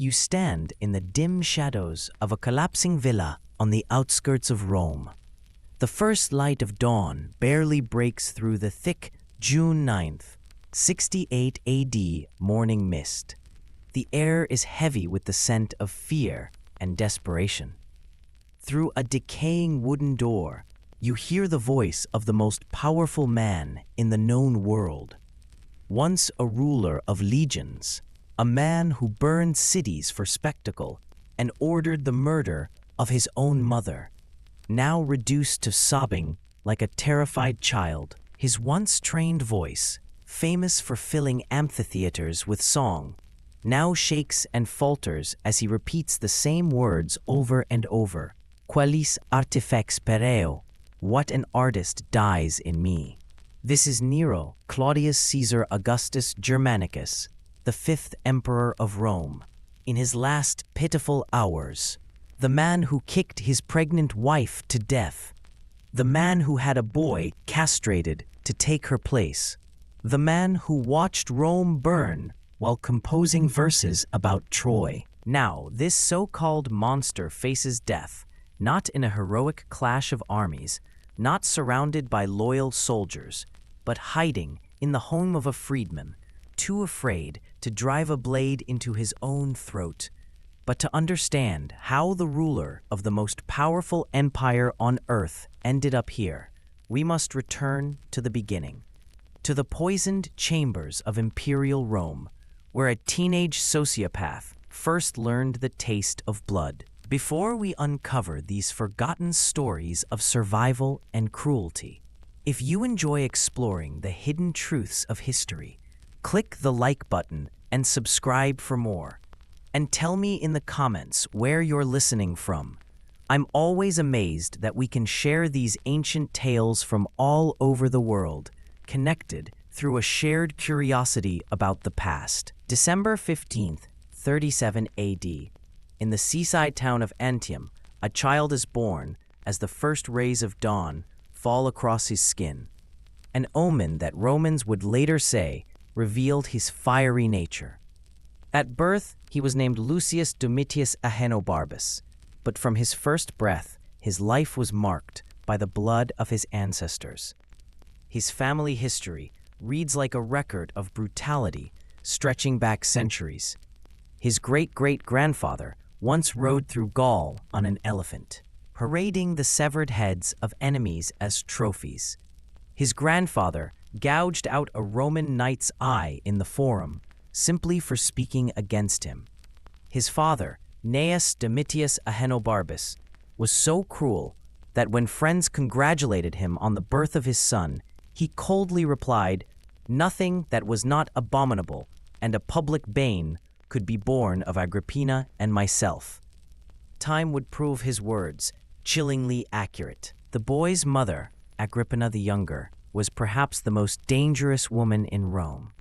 You stand in the dim shadows of a collapsing villa on the outskirts of Rome. The first light of dawn barely breaks through the thick June 9th, 68 AD morning mist. The air is heavy with the scent of fear and desperation. Through a decaying wooden door, you hear the voice of the most powerful man in the known world. Once a ruler of legions, a man who burned cities for spectacle and ordered the murder of his own mother, now reduced to sobbing like a terrified child, his once trained voice, famous for filling amphitheaters with song, now shakes and falters as he repeats the same words over and over. Qualis artifex pereo, what an artist dies in me. This is Nero, Claudius Caesar Augustus Germanicus, the fifth emperor of Rome, in his last pitiful hours. The man who kicked his pregnant wife to death. The man who had a boy castrated to take her place. The man who watched Rome burn while composing verses about Troy. Now, this so-called monster faces death, not in a heroic clash of armies, not surrounded by loyal soldiers, but hiding in the home of a freedman, too afraid to drive a blade into his own throat. But to understand how the ruler of the most powerful empire on earth ended up here, we must return to the beginning, to the poisoned chambers of imperial Rome, where a teenage sociopath first learned the taste of blood. Before we uncover these forgotten stories of survival and cruelty, if you enjoy exploring the hidden truths of history, click the like button and subscribe for more. And tell me in the comments where you're listening from. I'm always amazed that we can share these ancient tales from all over the world, connected through a shared curiosity about the past. December 15th, 37 AD. In the seaside town of Antium, a child is born as the first rays of dawn fall across his skin, an omen that Romans would later say revealed his fiery nature. At birth, he was named Lucius Domitius Ahenobarbus, but from his first breath, his life was marked by the blood of his ancestors. His family history reads like a record of brutality stretching back centuries. His great-great-grandfather once rode through Gaul on an elephant, parading the severed heads of enemies as trophies. His grandfather gouged out a Roman knight's eye in the Forum, simply for speaking against him. His father, Gnaeus Domitius Ahenobarbus, was so cruel that when friends congratulated him on the birth of his son, he coldly replied, "Nothing that was not abominable and a public bane could be born of Agrippina and myself." Time would prove his words chillingly accurate. The boy's mother, Agrippina the Younger, was perhaps the most dangerous woman in Rome.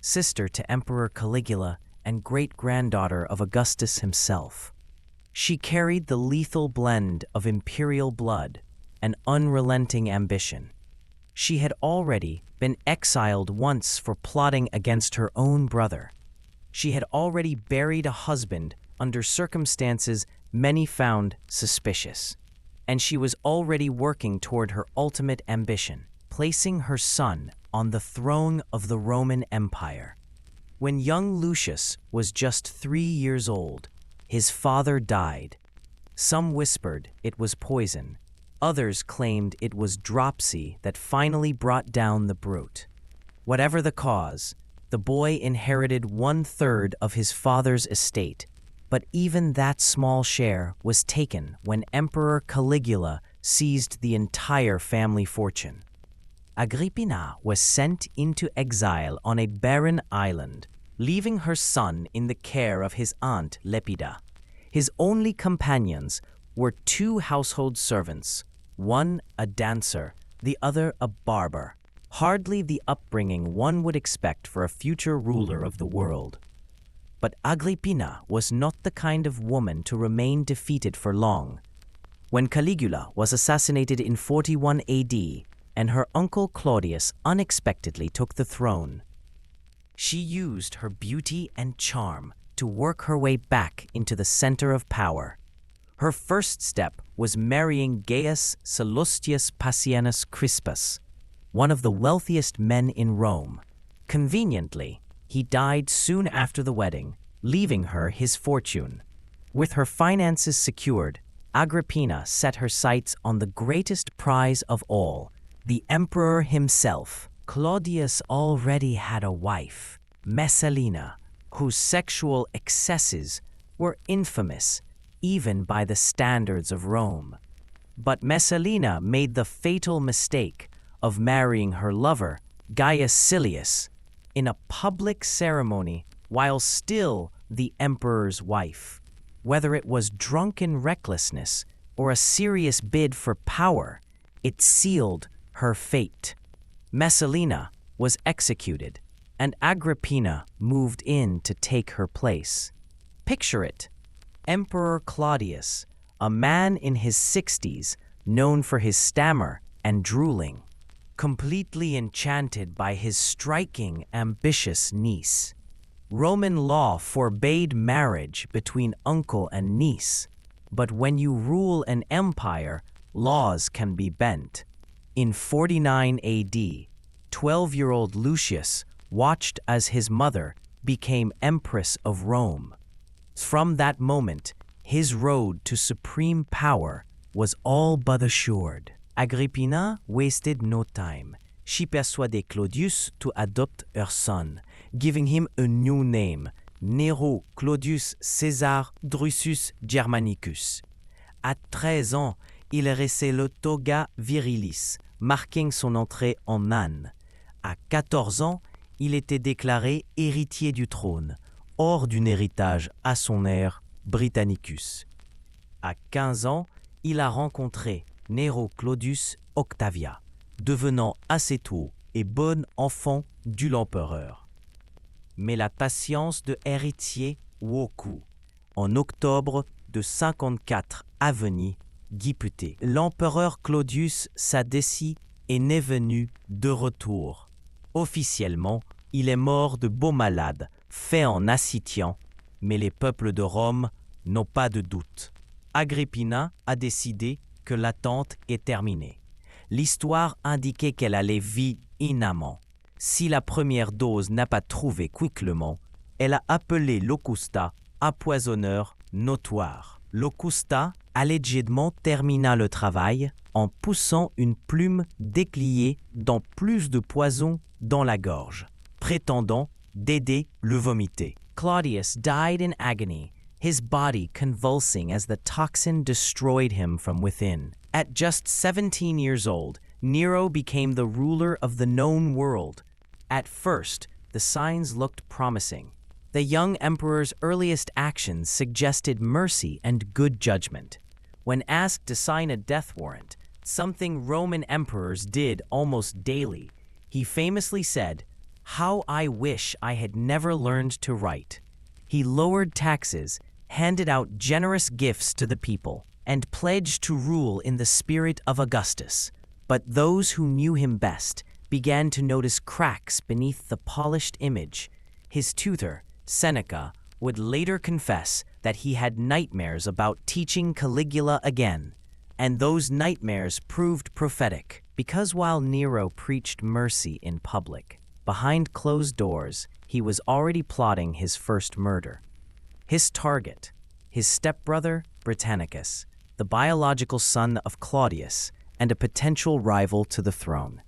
Sister to Emperor Caligula and great-granddaughter of Augustus himself. She carried the lethal blend of imperial blood and unrelenting ambition. She had already been exiled once for plotting against her own brother. She had already buried a husband under circumstances many found suspicious. And she was already working toward her ultimate ambition, placing her son on the throne of the Roman Empire. When young Lucius was just 3 years old, his father died. Some whispered it was poison. Others claimed it was dropsy that finally brought down the brute. Whatever the cause, the boy inherited 1/3 of his father's estate, but even that small share was taken when Emperor Caligula seized the entire family fortune. Agrippina was sent into exile on a barren island, leaving her son in the care of his aunt Lepida. His only companions were 2 household servants, one a dancer, the other a barber. Hardly the upbringing one would expect for a future ruler of the world. But Agrippina was not the kind of woman to remain defeated for long. When Caligula was assassinated in 41 AD, and her uncle Claudius unexpectedly took the throne, she used her beauty and charm to work her way back into the center of power. Her first step was marrying Gaius Sallustius Passienus Crispus, one of the wealthiest men in Rome. Conveniently, he died soon after the wedding, leaving her his fortune. With her finances secured, Agrippina set her sights on the greatest prize of all, the emperor himself. Claudius already had a wife, Messalina, whose sexual excesses were infamous even by the standards of Rome. But Messalina made the fatal mistake of marrying her lover, Gaius Silius, in a public ceremony while still the emperor's wife. Whether it was drunken recklessness or a serious bid for power, it sealed her fate. Messalina was executed, and Agrippina moved in to take her place. Picture it. Emperor Claudius, a man in his 60s, known for his stammer and drooling, completely enchanted by his striking, ambitious niece. Roman law forbade marriage between uncle and niece, but when you rule an empire, laws can be bent. In 49 AD, 12-year-old Lucius watched as his mother became Empress of Rome. From that moment, his road to supreme power was all but assured. Agrippina wasted no time. She persuaded Claudius to adopt her son, giving him a new name, Nero Claudius Caesar Drusus Germanicus. À 13 ans, il hérissait le toga virilis, marquant son entrée en âne. À 14 ans, il était déclaré héritier du trône, hors d'un héritage à son air Britannicus. À 15 ans, il a rencontré Nero Claudius Octavia, devenant assez tôt et bon enfant de l'empereur. Mais la patience de héritier Woku. En octobre de 54 Aveni, député, l'empereur Claudius Sadécie est venu de retour. Officiellement, il est mort de beau malade, fait en Assitian, mais les peuples de Rome n'ont pas de doute. Agrippina a décidé que l'attente est terminée. L'histoire indiquait qu'elle allait vivre innamant. Si la première dose n'a pas trouvé quicklement, elle a appelé Locusta empoisonneur notoire. Locusta allégeusement termina le travail en poussant une plume décliée dans plus de poison dans la gorge, prétendant d'aider le vomiter. Claudius died in agony, his body convulsing as the toxin destroyed him from within. At just 17 years old, Nero became the ruler of the known world. At first, the signs looked promising. The young emperor's earliest actions suggested mercy and good judgment. When asked to sign a death warrant, something Roman emperors did almost daily, he famously said, "How I wish I had never learned to write." He lowered taxes, handed out generous gifts to the people, and pledged to rule in the spirit of Augustus. But those who knew him best began to notice cracks beneath the polished image. His tutor, Seneca, would later confess that he had nightmares about teaching Caligula again, and those nightmares proved prophetic, because while Nero preached mercy in public, behind closed doors, he was already plotting his first murder. His target, his stepbrother Britannicus, the biological son of Claudius, and a potential rival to the throne.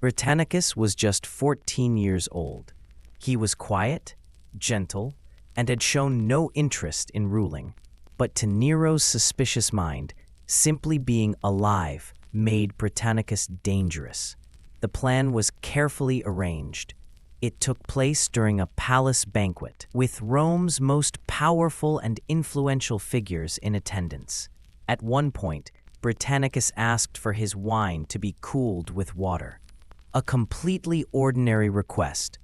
Britannicus was just 14 years old. He was quiet, gentle, and had shown no interest in ruling. But to Nero's suspicious mind, simply being alive made Britannicus dangerous. The plan was carefully arranged. It took place during a palace banquet, with Rome's most powerful and influential figures in attendance. At one point, Britannicus asked for his wine to be cooled with water. A completely ordinary request,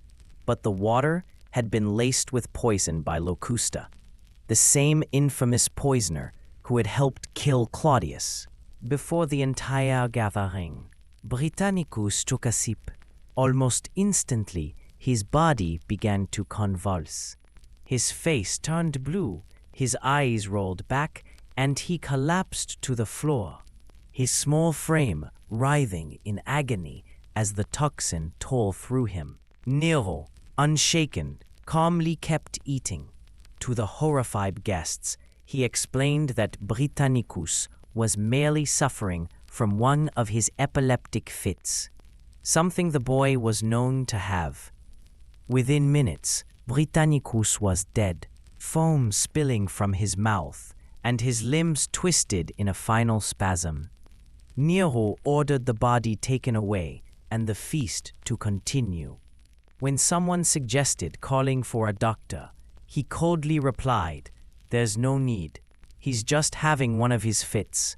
but the water had been laced with poison by Locusta, the same infamous poisoner who had helped kill Claudius. Before the entire gathering, Britannicus took a sip. Almost instantly, his body began to convulse. His face turned blue, his eyes rolled back, and he collapsed to the floor, his small frame writhing in agony as the toxin tore through him. Nero, unshaken, calmly kept eating. To the horrified guests, he explained that Britannicus was merely suffering from one of his epileptic fits, something the boy was known to have. Within minutes, Britannicus was dead, foam spilling from his mouth, and his limbs twisted in a final spasm. Nero ordered the body taken away and the feast to continue. When someone suggested calling for a doctor, he coldly replied, "There's no need. He's just having one of his fits."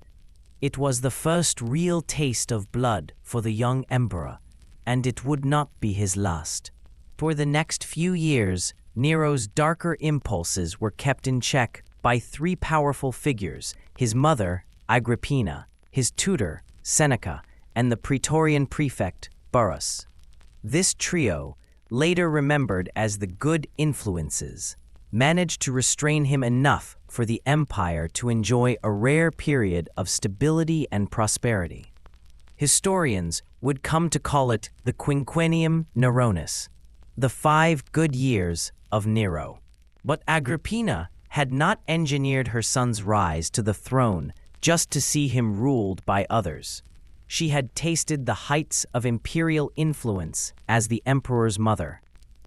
It was the first real taste of blood for the young emperor, and it would not be his last. For the next few years, Nero's darker impulses were kept in check by three powerful figures: his mother, Agrippina, his tutor, Seneca, and the Praetorian prefect, Burrus. This trio, later remembered as the good influences, managed to restrain him enough for the empire to enjoy a rare period of stability and prosperity. Historians would come to call it the Quinquennium Neronis, the 5 good years of Nero. But Agrippina had not engineered her son's rise to the throne just to see him ruled by others. She had tasted the heights of imperial influence as the emperor's mother,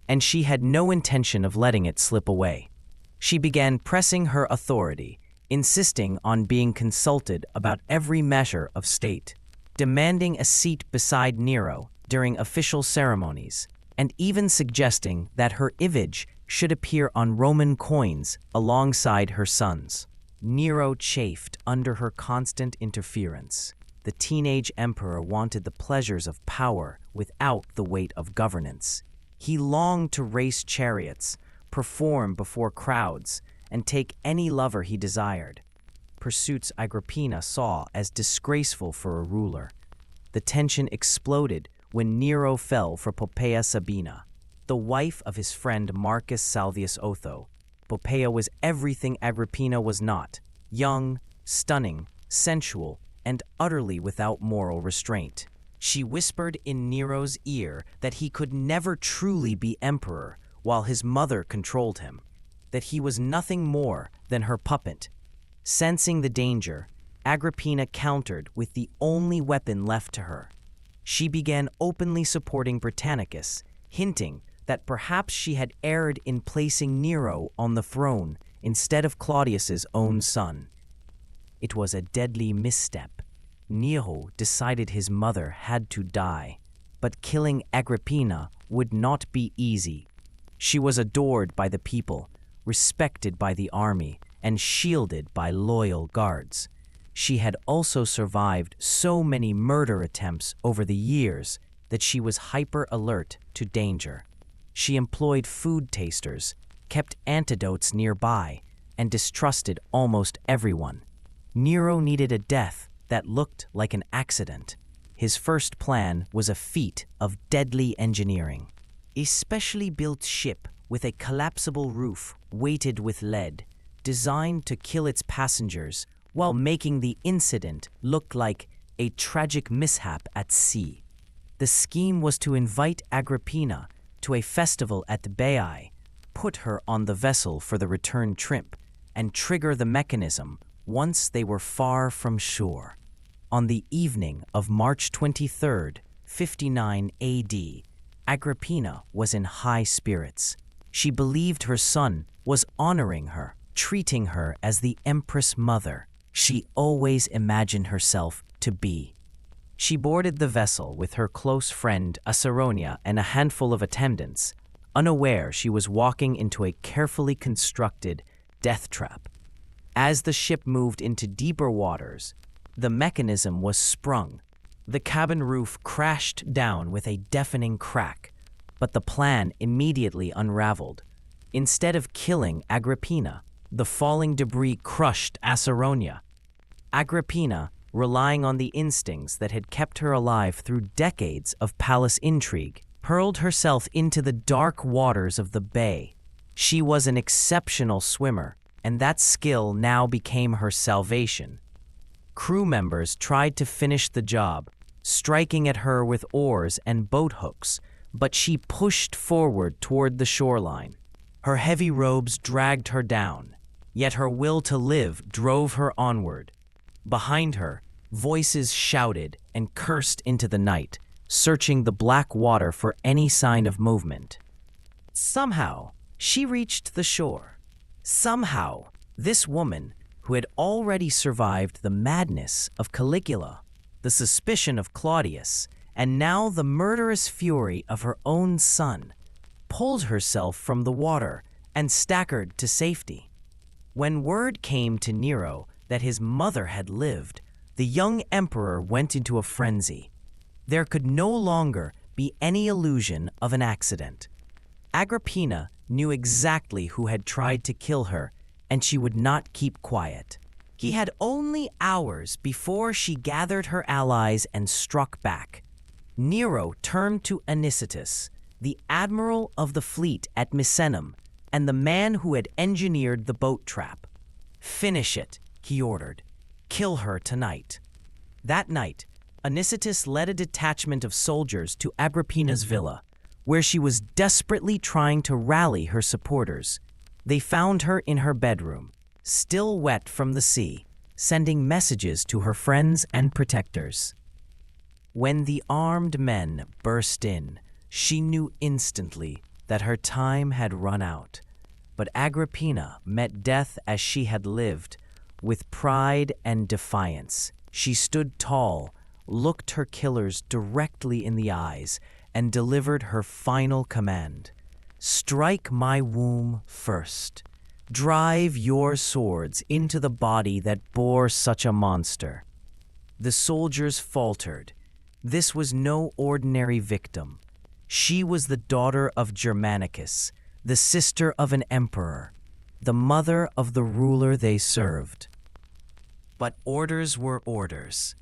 and she had no intention of letting it slip away. She began pressing her authority, insisting on being consulted about every measure of state, demanding a seat beside Nero during official ceremonies, and even suggesting that her image should appear on Roman coins alongside her son's. Nero chafed under her constant interference. The teenage emperor wanted the pleasures of power without the weight of governance. He longed to race chariots, perform before crowds, and take any lover he desired. Pursuits Agrippina saw as disgraceful for a ruler. The tension exploded when Nero fell for Poppaea Sabina, the wife of his friend Marcus Salvius Otho. Poppaea was everything Agrippina was not: young, stunning, sensual, and utterly without moral restraint. She whispered in Nero's ear that he could never truly be emperor while his mother controlled him, that he was nothing more than her puppet. Sensing the danger, Agrippina countered with the only weapon left to her. She began openly supporting Britannicus, hinting that perhaps she had erred in placing Nero on the throne instead of Claudius's own son. It was a deadly misstep. Nero decided his mother had to die, but killing Agrippina would not be easy. She was adored by the people, respected by the army, and shielded by loyal guards. She had also survived so many murder attempts over the years that she was hyper-alert to danger. She employed food tasters, kept antidotes nearby, and distrusted almost everyone. Nero needed a death that looked like an accident. His first plan was a feat of deadly engineering. A specially built ship with a collapsible roof weighted with lead, designed to kill its passengers while making the incident look like a tragic mishap at sea. The scheme was to invite Agrippina to a festival at Baiae, put her on the vessel for the return trip, and trigger the mechanism once they were far from shore. On the evening of March 23rd, 59 AD, Agrippina was in high spirits. She believed her son was honoring her, treating her as the empress mother she always imagined herself to be. She boarded the vessel with her close friend Asaronia and a handful of attendants, unaware she was walking into a carefully constructed death trap. As the ship moved into deeper waters, the mechanism was sprung. The cabin roof crashed down with a deafening crack, but the plan immediately unraveled. Instead of killing Agrippina, the falling debris crushed Asaronia. Agrippina, relying on the instincts that had kept her alive through decades of palace intrigue, hurled herself into the dark waters of the bay. She was an exceptional swimmer, and that skill now became her salvation. Crew members tried to finish the job, striking at her with oars and boat hooks, but she pushed forward toward the shoreline. Her heavy robes dragged her down, yet her will to live drove her onward. Behind her, voices shouted and cursed into the night, searching the black water for any sign of movement. Somehow, she reached the shore. Somehow, this woman, who had already survived the madness of Caligula, the suspicion of Claudius, and now the murderous fury of her own son, pulled herself from the water and staggered to safety. When word came to Nero that his mother had lived, the young emperor went into a frenzy. There could no longer be any illusion of an accident. Agrippina knew exactly who had tried to kill her, and she would not keep quiet. He had only hours before she gathered her allies and struck back. Nero turned to Anicetus, the admiral of the fleet at Misenum, and the man who had engineered the boat trap. "Finish it," he ordered. "Kill her tonight." That night, Anicetus led a detachment of soldiers to Agrippina's villa, where she was desperately trying to rally her supporters. They found her in her bedroom, still wet from the sea, sending messages to her friends and protectors. When the armed men burst in, she knew instantly that her time had run out. But Agrippina met death as she had lived, with pride and defiance. She stood tall, looked her killers directly in the eyes, and delivered her final command. "Strike my womb first. Drive your swords into the body that bore such a monster." The soldiers faltered. This was no ordinary victim. She was the daughter of Germanicus, the sister of an emperor, the mother of the ruler they served. But orders were orders.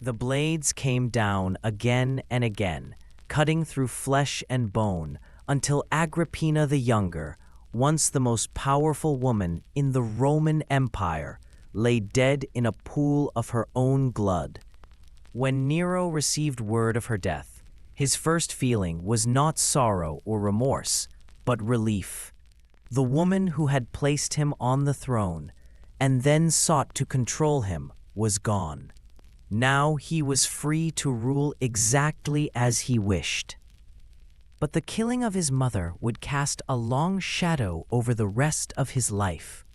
The blades came down again and again, cutting through flesh and bone, until Agrippina the Younger, once the most powerful woman in the Roman Empire, lay dead in a pool of her own blood. When Nero received word of her death, his first feeling was not sorrow or remorse, but relief. The woman who had placed him on the throne and then sought to control him was gone. Now he was free to rule exactly as he wished. But the killing of his mother would cast a long shadow over the rest of his life.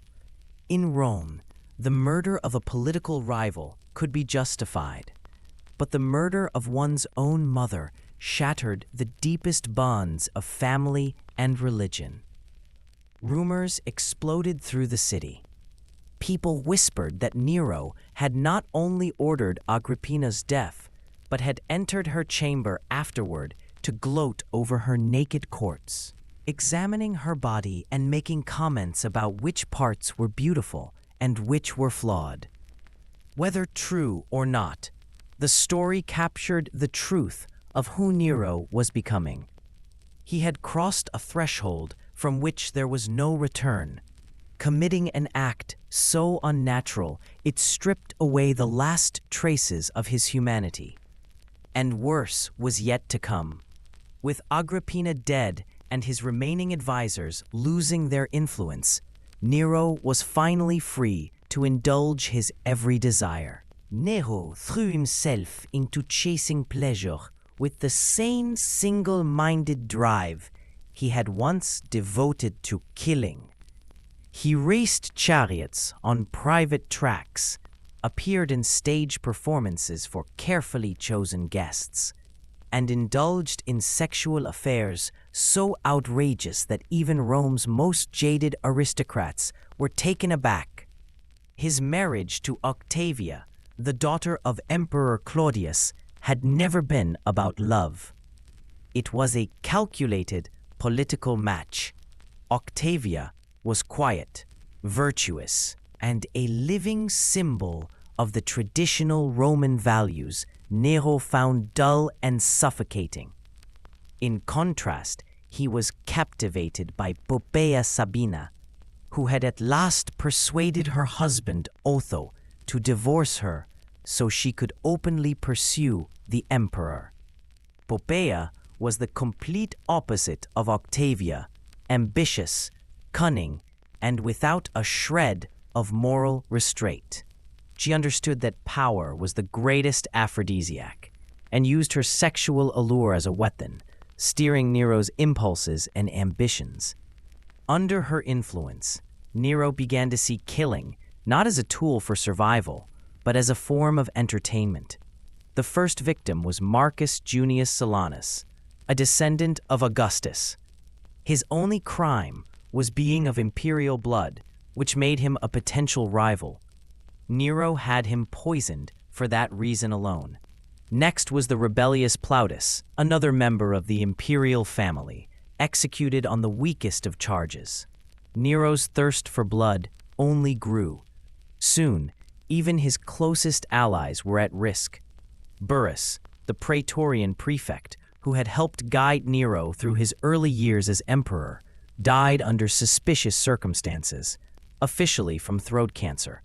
In Rome, the murder of a political rival could be justified, but the murder of one's own mother shattered the deepest bonds of family and religion. Rumors exploded through the city. People whispered that Nero had not only ordered Agrippina's death, but had entered her chamber afterward to gloat over her naked corpse, examining her body and making comments about which parts were beautiful and which were flawed. Whether true or not, the story captured the truth of who Nero was becoming. He had crossed a threshold from which there was no return, committing an act so unnatural it stripped away the last traces of his humanity. And worse was yet to come. With Agrippina dead and his remaining advisors losing their influence, Nero was finally free to indulge his every desire. Nero threw himself into chasing pleasure with the same single-minded drive he had once devoted to killing. He raced chariots on private tracks, appeared in stage performances for carefully chosen guests, and indulged in sexual affairs so outrageous that even Rome's most jaded aristocrats were taken aback. His marriage to Octavia, the daughter of Emperor Claudius, had never been about love. It was a calculated political match. Octavia was quiet, virtuous, and a living symbol of the traditional Roman values Nero found dull and suffocating. In contrast, he was captivated by Poppaea Sabina, who had at last persuaded her husband Otho to divorce her so she could openly pursue the emperor. Poppaea was the complete opposite of Octavia, ambitious, cunning, and without a shred of moral restraint. She understood that power was the greatest aphrodisiac and used her sexual allure as a weapon, steering Nero's impulses and ambitions. Under her influence, Nero began to see killing not as a tool for survival, but as a form of entertainment. The first victim was Marcus Junius Silanus, a descendant of Augustus. His only crime was being of imperial blood, which made him a potential rival. Nero had him poisoned for that reason alone. Next was the rebellious Plautus, another member of the imperial family, executed on the weakest of charges. Nero's thirst for blood only grew. Soon, even his closest allies were at risk. Burrus, the praetorian prefect, who had helped guide Nero through his early years as emperor, died under suspicious circumstances, officially from throat cancer,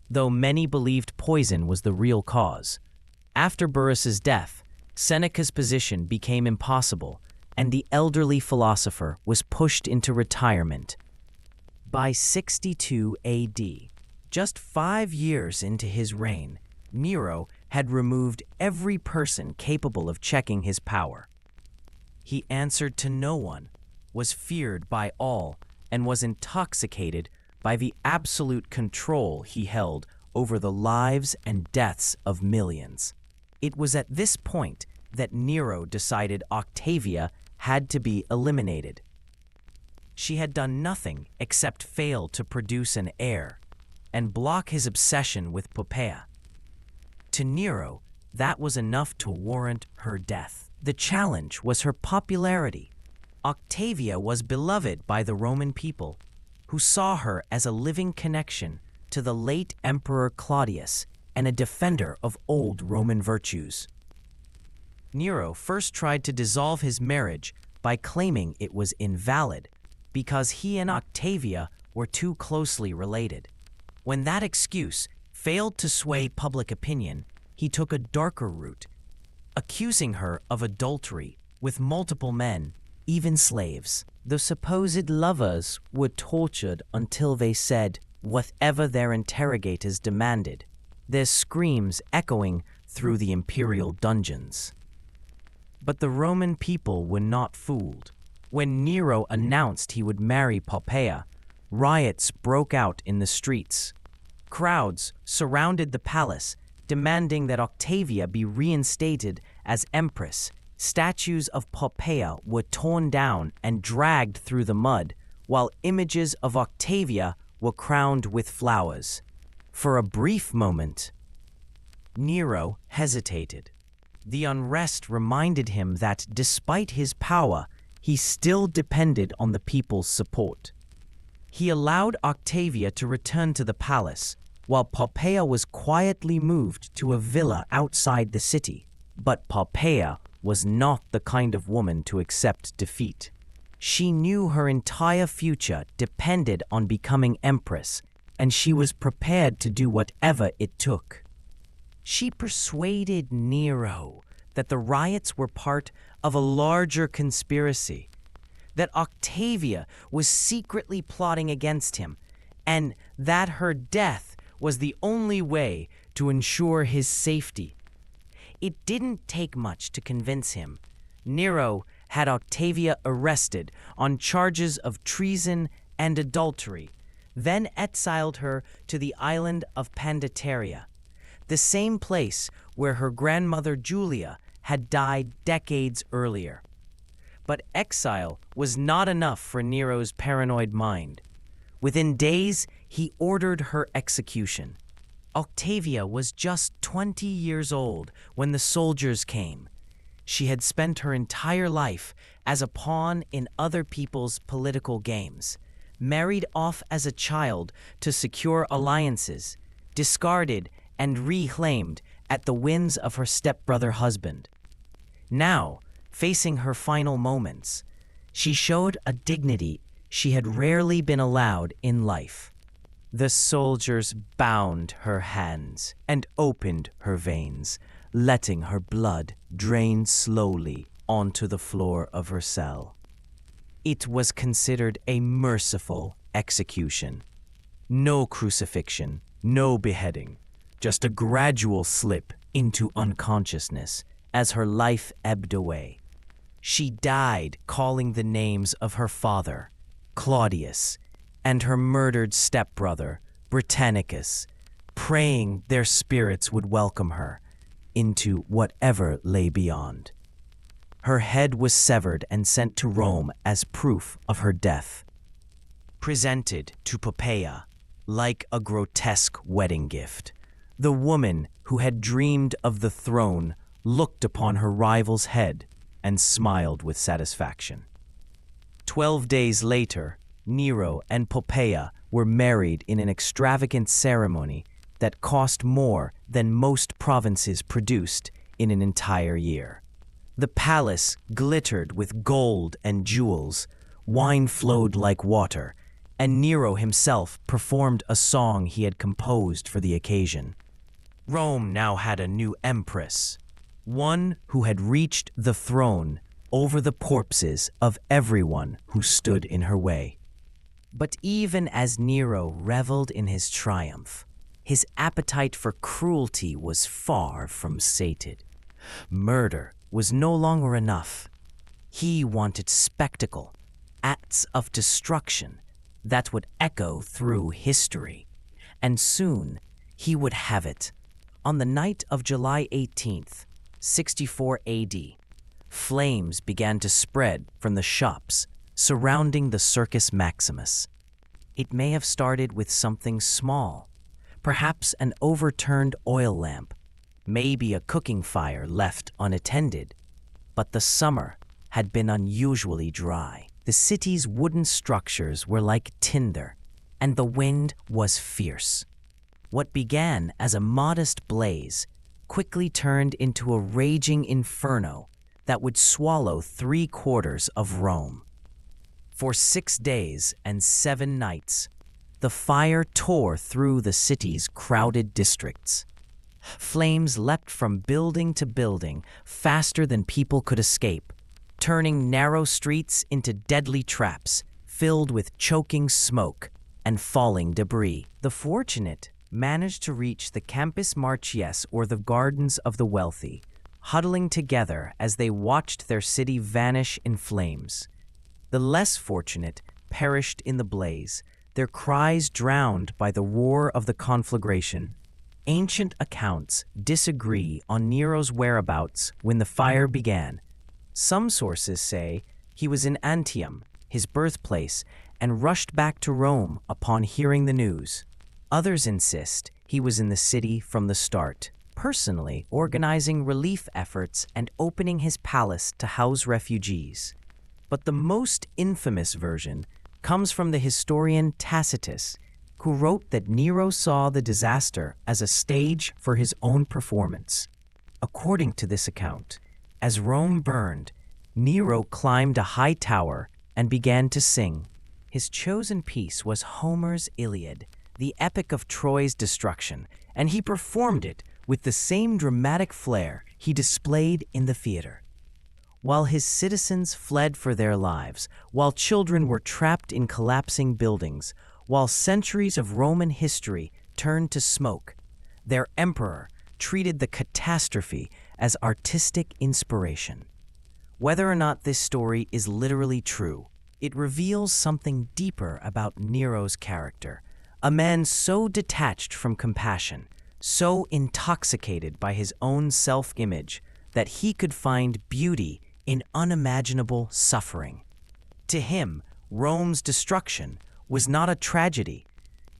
though many believed poison was the real cause. After Burrus's death, Seneca's position became impossible, and the elderly philosopher was pushed into retirement. By 62 AD, just 5 years into his reign, Nero had removed every person capable of checking his power. He answered to no one, was feared by all, and was intoxicated by the absolute control he held over the lives and deaths of millions. It was at this point that Nero decided Octavia had to be eliminated. She had done nothing except fail to produce an heir and block his obsession with Poppaea. To Nero, that was enough to warrant her death. The challenge was her popularity. Octavia was beloved by the Roman people, who saw her as a living connection to the late Emperor Claudius and a defender of old Roman virtues. Nero first tried to dissolve his marriage by claiming it was invalid because he and Octavia were too closely related. When that excuse failed to sway public opinion, he took a darker route, accusing her of adultery with multiple men, even slaves. The supposed lovers were tortured until they said whatever their interrogators demanded, their screams echoing through the imperial dungeons. But the Roman people were not fooled. When Nero announced he would marry Poppaea, riots broke out in the streets. Crowds surrounded the palace, demanding that Octavia be reinstated as empress. Statues of Poppaea were torn down and dragged through the mud, while images of Octavia were crowned with flowers. For a brief moment, Nero hesitated. The unrest reminded him that despite his power, he still depended on the people's support. He allowed Octavia to return to the palace, while Poppaea was quietly moved to a villa outside the city. But Poppaea was not the kind of woman to accept defeat. She knew her entire future depended on becoming empress, and she was prepared to do whatever it took. She persuaded Nero that the riots were part of a larger conspiracy, that Octavia was secretly plotting against him, and that her death was the only way to ensure his safety. It didn't take much to convince him. Nero had Octavia arrested on charges of treason and adultery, then exiled her to the island of Pandateria, the same place where her grandmother Julia had died decades earlier. But exile was not enough for Nero's paranoid mind. Within days, he ordered her execution. Octavia was just 20 years old when the soldiers came. She had spent her entire life as a pawn in other people's political games, married off as a child to secure alliances, discarded and reclaimed at the whims of her stepbrother husband. Now, facing her final moments, She showed a dignity she had rarely been allowed in life. The soldiers bound her hands and opened her veins, letting her blood drain slowly onto the floor of her cell. It was considered a merciful execution. No crucifixion, no beheading, just a gradual slip into unconsciousness as her life ebbed away. She died calling the names of her father, Claudius, and her murdered stepbrother, Britannicus, praying their spirits would welcome her into whatever lay beyond. Her head was severed and sent to Rome as proof of her death, presented to Poppaea like a grotesque wedding gift. The woman who had dreamed of the throne looked upon her rival's head and smiled with satisfaction. 12 days later, Nero and Poppaea were married in an extravagant ceremony that cost more than most provinces produced in an entire year. The palace glittered with gold and jewels, wine flowed like water, and Nero himself performed a song he had composed for the occasion. Rome now had a new empress, one who had reached the throne over the corpses of everyone who stood in her way. But even as Nero reveled in his triumph, his appetite for cruelty was far from sated. Murder was no longer enough. He wanted spectacle, acts of destruction that would echo through history. And soon he would have it. On the night of July 18th, 64 AD, flames began to spread from the shops surrounding the Circus Maximus. It may have started with something small, perhaps an overturned oil lamp, maybe a cooking fire left unattended, but the summer had been unusually dry. The city's wooden structures were like tinder, and the wind was fierce. What began as a modest blaze quickly turned into a raging inferno that would swallow 3/4 of Rome. For 6 days and 7 nights, the fire tore through the city's crowded districts. Flames leapt from building to building faster than people could escape, turning narrow streets into deadly traps filled with choking smoke and falling debris. The fortunate managed to reach the Campus Martius, or the Gardens of the Wealthy, huddling together as they watched their city vanish in flames. The less fortunate perished in the blaze, their cries drowned by the roar of the conflagration. Ancient accounts disagree on Nero's whereabouts when the fire began. Some sources say he was in Antium, his birthplace, and rushed back to Rome upon hearing the news. Others insist he was in the city from the start, personally organizing relief efforts and opening his palace to house refugees. But the most infamous version comes from the historian Tacitus, who wrote that Nero saw the disaster as a stage for his own performance. According to this account, as Rome burned, Nero climbed a high tower and began to sing. His chosen piece was Homer's Iliad, the epic of Troy's destruction, and he performed it with the same dramatic flair he displayed in the theater. While his citizens fled for their lives, while children were trapped in collapsing buildings, while centuries of Roman history turned to smoke, their emperor treated the catastrophe as artistic inspiration. Whether or not this story is literally true, it reveals something deeper about Nero's character, a man so detached from compassion, so intoxicated by his own self-image that he could find beauty in unimaginable suffering. To him, Rome's destruction was not a tragedy,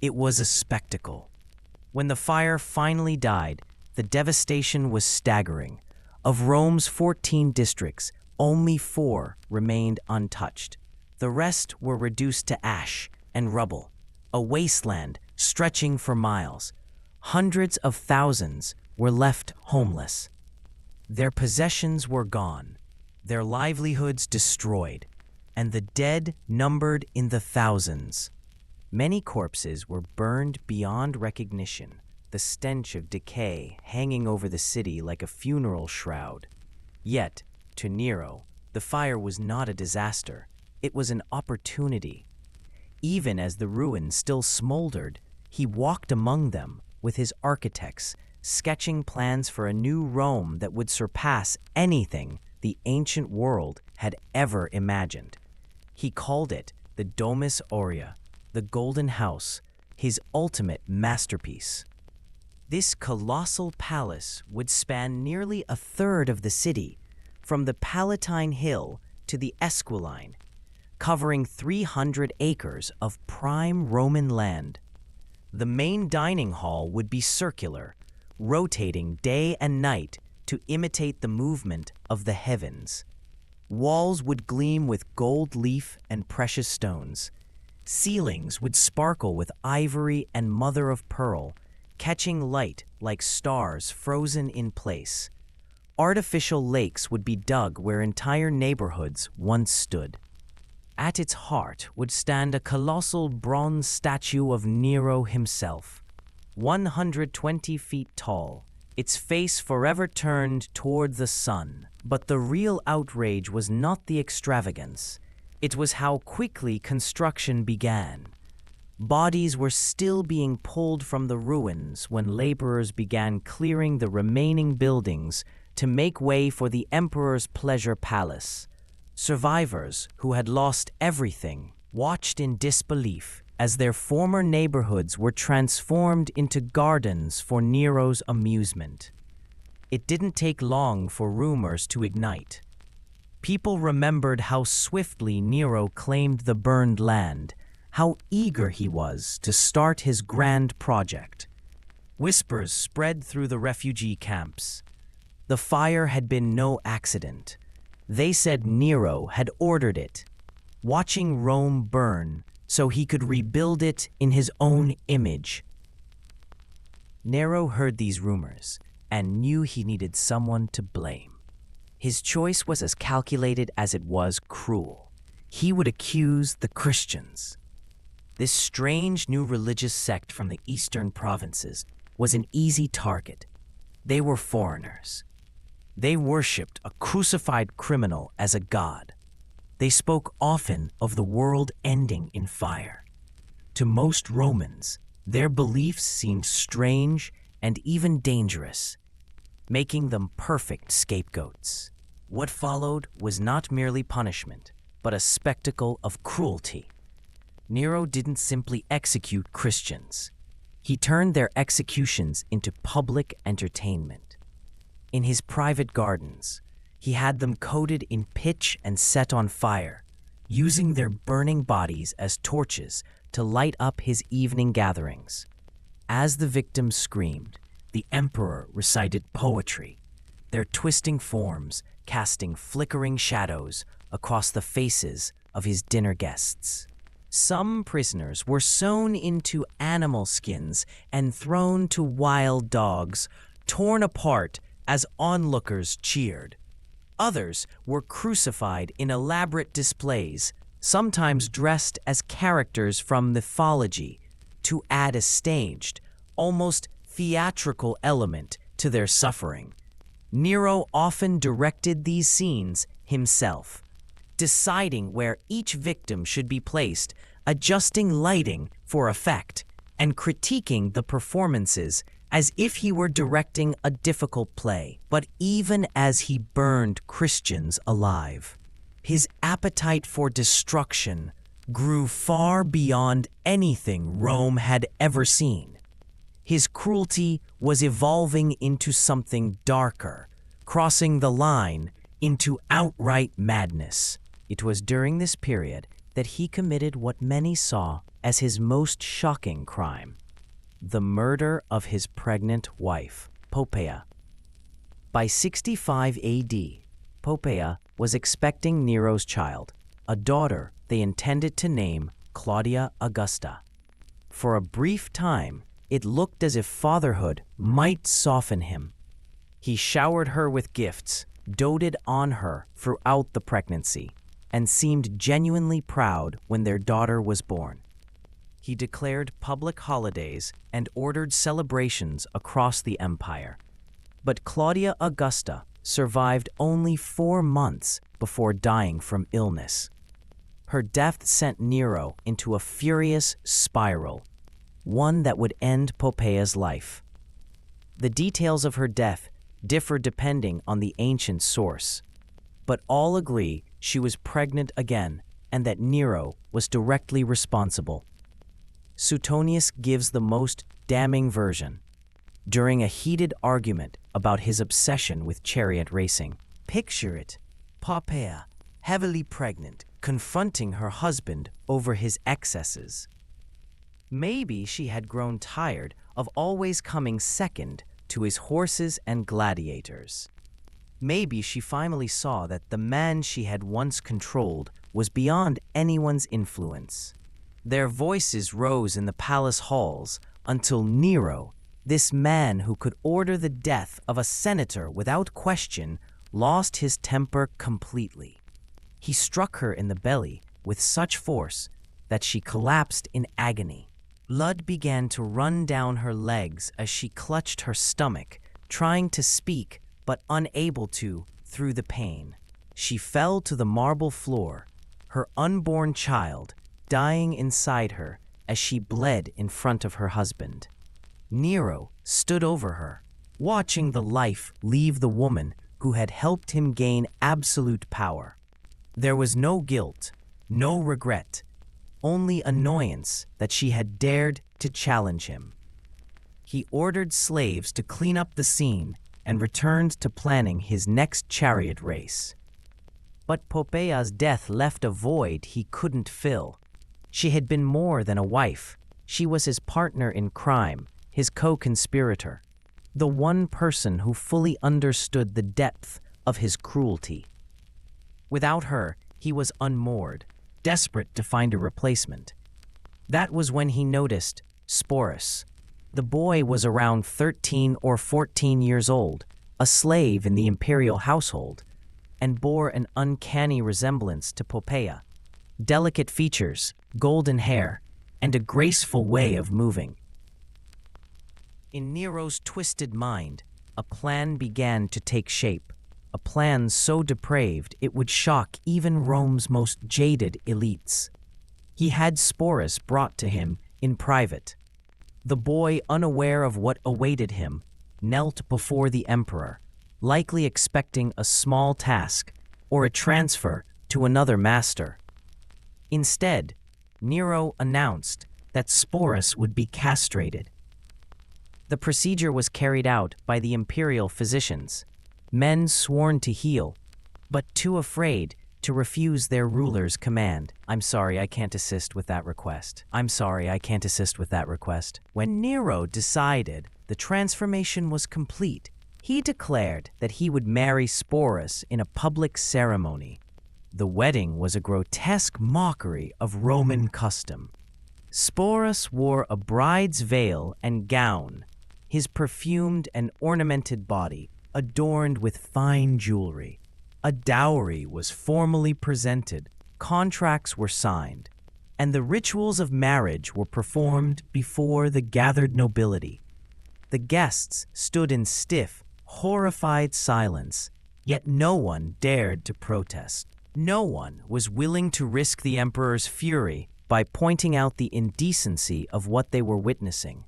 it was a spectacle. When the fire finally died, the devastation was staggering. Of Rome's 14 districts, only 4 remained untouched. The rest were reduced to ash and rubble, a wasteland stretching for miles. Hundreds of thousands were left homeless. Their possessions were gone, their livelihoods destroyed. and the dead numbered in the thousands. Many corpses were burned beyond recognition, the stench of decay hanging over the city like a funeral shroud. Yet, to Nero, the fire was not a disaster. It was an opportunity. Even as the ruins still smoldered, he walked among them with his architects, sketching plans for a new Rome that would surpass anything the ancient world had ever imagined. He called it the Domus Aurea, the Golden House, his ultimate masterpiece. This colossal palace would span nearly a third of the city, from the Palatine Hill to the Esquiline, covering 300 acres of prime Roman land. The main dining hall would be circular, rotating day and night to imitate the movement of the heavens. Walls would gleam with gold leaf and precious stones. Ceilings would sparkle with ivory and mother of pearl, catching light like stars frozen in place. Artificial lakes would be dug where entire neighborhoods once stood. At its heart would stand a colossal bronze statue of Nero himself, 120 feet tall, its face forever turned toward the sun. But the real outrage was not the extravagance. It was how quickly construction began. Bodies were still being pulled from the ruins when laborers began clearing the remaining buildings to make way for the emperor's pleasure palace. Survivors who had lost everything watched in disbelief as their former neighborhoods were transformed into gardens for Nero's amusement. It didn't take long for rumors to ignite. People remembered how swiftly Nero claimed the burned land, how eager he was to start his grand project. Whispers spread through the refugee camps. The fire had been no accident. They said Nero had ordered it, watching Rome burn so he could rebuild it in his own image. Nero heard these rumors and knew he needed someone to blame. His choice was as calculated as it was cruel. He would accuse the Christians. This strange new religious sect from the eastern provinces was an easy target. They were foreigners. They worshipped a crucified criminal as a god. They spoke often of the world ending in fire. To most Romans, their beliefs seemed strange and even dangerous, making them perfect scapegoats. What followed was not merely punishment, but a spectacle of cruelty. Nero didn't simply execute Christians. He turned their executions into public entertainment. In his private gardens, he had them coated in pitch and set on fire, using their burning bodies as torches to light up his evening gatherings. As the victims screamed, the emperor recited poetry, their twisting forms casting flickering shadows across the faces of his dinner guests. Some prisoners were sewn into animal skins and thrown to wild dogs, torn apart as onlookers cheered. Others were crucified in elaborate displays, sometimes dressed as characters from mythology, to add a staged, almost theatrical element to their suffering. Nero often directed these scenes himself, deciding where each victim should be placed, adjusting lighting for effect, and critiquing the performances as if he were directing a difficult play. But even as he burned Christians alive, his appetite for destruction grew far beyond anything Rome had ever seen. His cruelty was evolving into something darker, crossing the line into outright madness. It was during this period that he committed what many saw as his most shocking crime: the murder of his pregnant wife, Poppaea. By 65 AD, Poppaea was expecting Nero's child, a daughter they intended to name Claudia Augusta. For a brief time, it looked as if fatherhood might soften him. He showered her with gifts, doted on her throughout the pregnancy. and seemed genuinely proud when their daughter was born. He declared public holidays and ordered celebrations across the empire. But Claudia Augusta survived only 4 months before dying from illness. Her death sent Nero into a furious spiral, one that would end Poppaea's life. The details of her death differ depending on the ancient source, but all agree she was pregnant again and that Nero was directly responsible. Suetonius gives the most damning version. During a heated argument about his obsession with chariot racing. Picture it, Poppaea, heavily pregnant, confronting her husband over his excesses. Maybe she had grown tired of always coming second to his horses and gladiators. Maybe she finally saw that the man she had once controlled was beyond anyone's influence. Their voices rose in the palace halls until Nero, this man who could order the death of a senator without question, lost his temper completely. He struck her in the belly with such force that she collapsed in agony. Blood began to run down her legs as she clutched her stomach, trying to speak but unable to through the pain. She fell to the marble floor, her unborn child dying inside her as she bled in front of her husband. Nero stood over her, watching the life leave the woman who had helped him gain absolute power. There was no guilt, no regret, only annoyance that she had dared to challenge him. He ordered slaves to clean up the scene and returned to planning his next chariot race. But Poppaea's death left a void he couldn't fill. She had been more than a wife. She was his partner in crime, his co-conspirator, the one person who fully understood the depth of his cruelty. Without her, he was unmoored, desperate to find a replacement. That was when he noticed Sporus. The boy was around 13 or 14 years old, a slave in the imperial household, and bore an uncanny resemblance to Poppaea. Delicate features, golden hair, and a graceful way of moving. In Nero's twisted mind, a plan began to take shape, a plan so depraved it would shock even Rome's most jaded elites. He had Sporus brought to him in private. The boy, unaware of what awaited him, knelt before the emperor, likely expecting a small task or a transfer to another master. Instead, Nero announced that Sporus would be castrated. The procedure was carried out by the imperial physicians, men sworn to heal, but too afraid to refuse their ruler's command. "I'm sorry, I can't assist with that request. I'm sorry, I can't assist with that request." When Nero decided the transformation was complete, he declared that he would marry Sporus in a public ceremony. The wedding was a grotesque mockery of Roman custom. Sporus wore a bride's veil and gown, his perfumed and ornamented body adorned with fine jewelry. A dowry was formally presented, contracts were signed, and the rituals of marriage were performed before the gathered nobility. The guests stood in stiff, horrified silence, yet no one dared to protest. No one was willing to risk the emperor's fury by pointing out the indecency of what they were witnessing.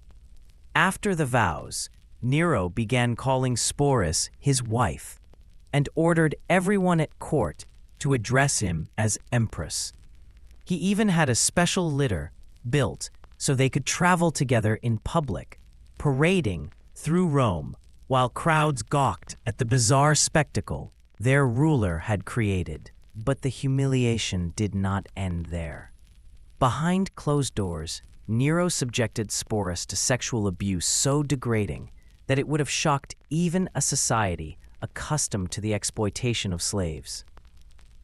After the vows, Nero began calling Sporus his wife and ordered everyone at court to address him as empress. He even had a special litter built so they could travel together in public, parading through Rome while crowds gawked at the bizarre spectacle their ruler had created. But the humiliation did not end there. Behind closed doors, Nero subjected Sporus to sexual abuse so degrading that it would have shocked even a society accustomed to the exploitation of slaves.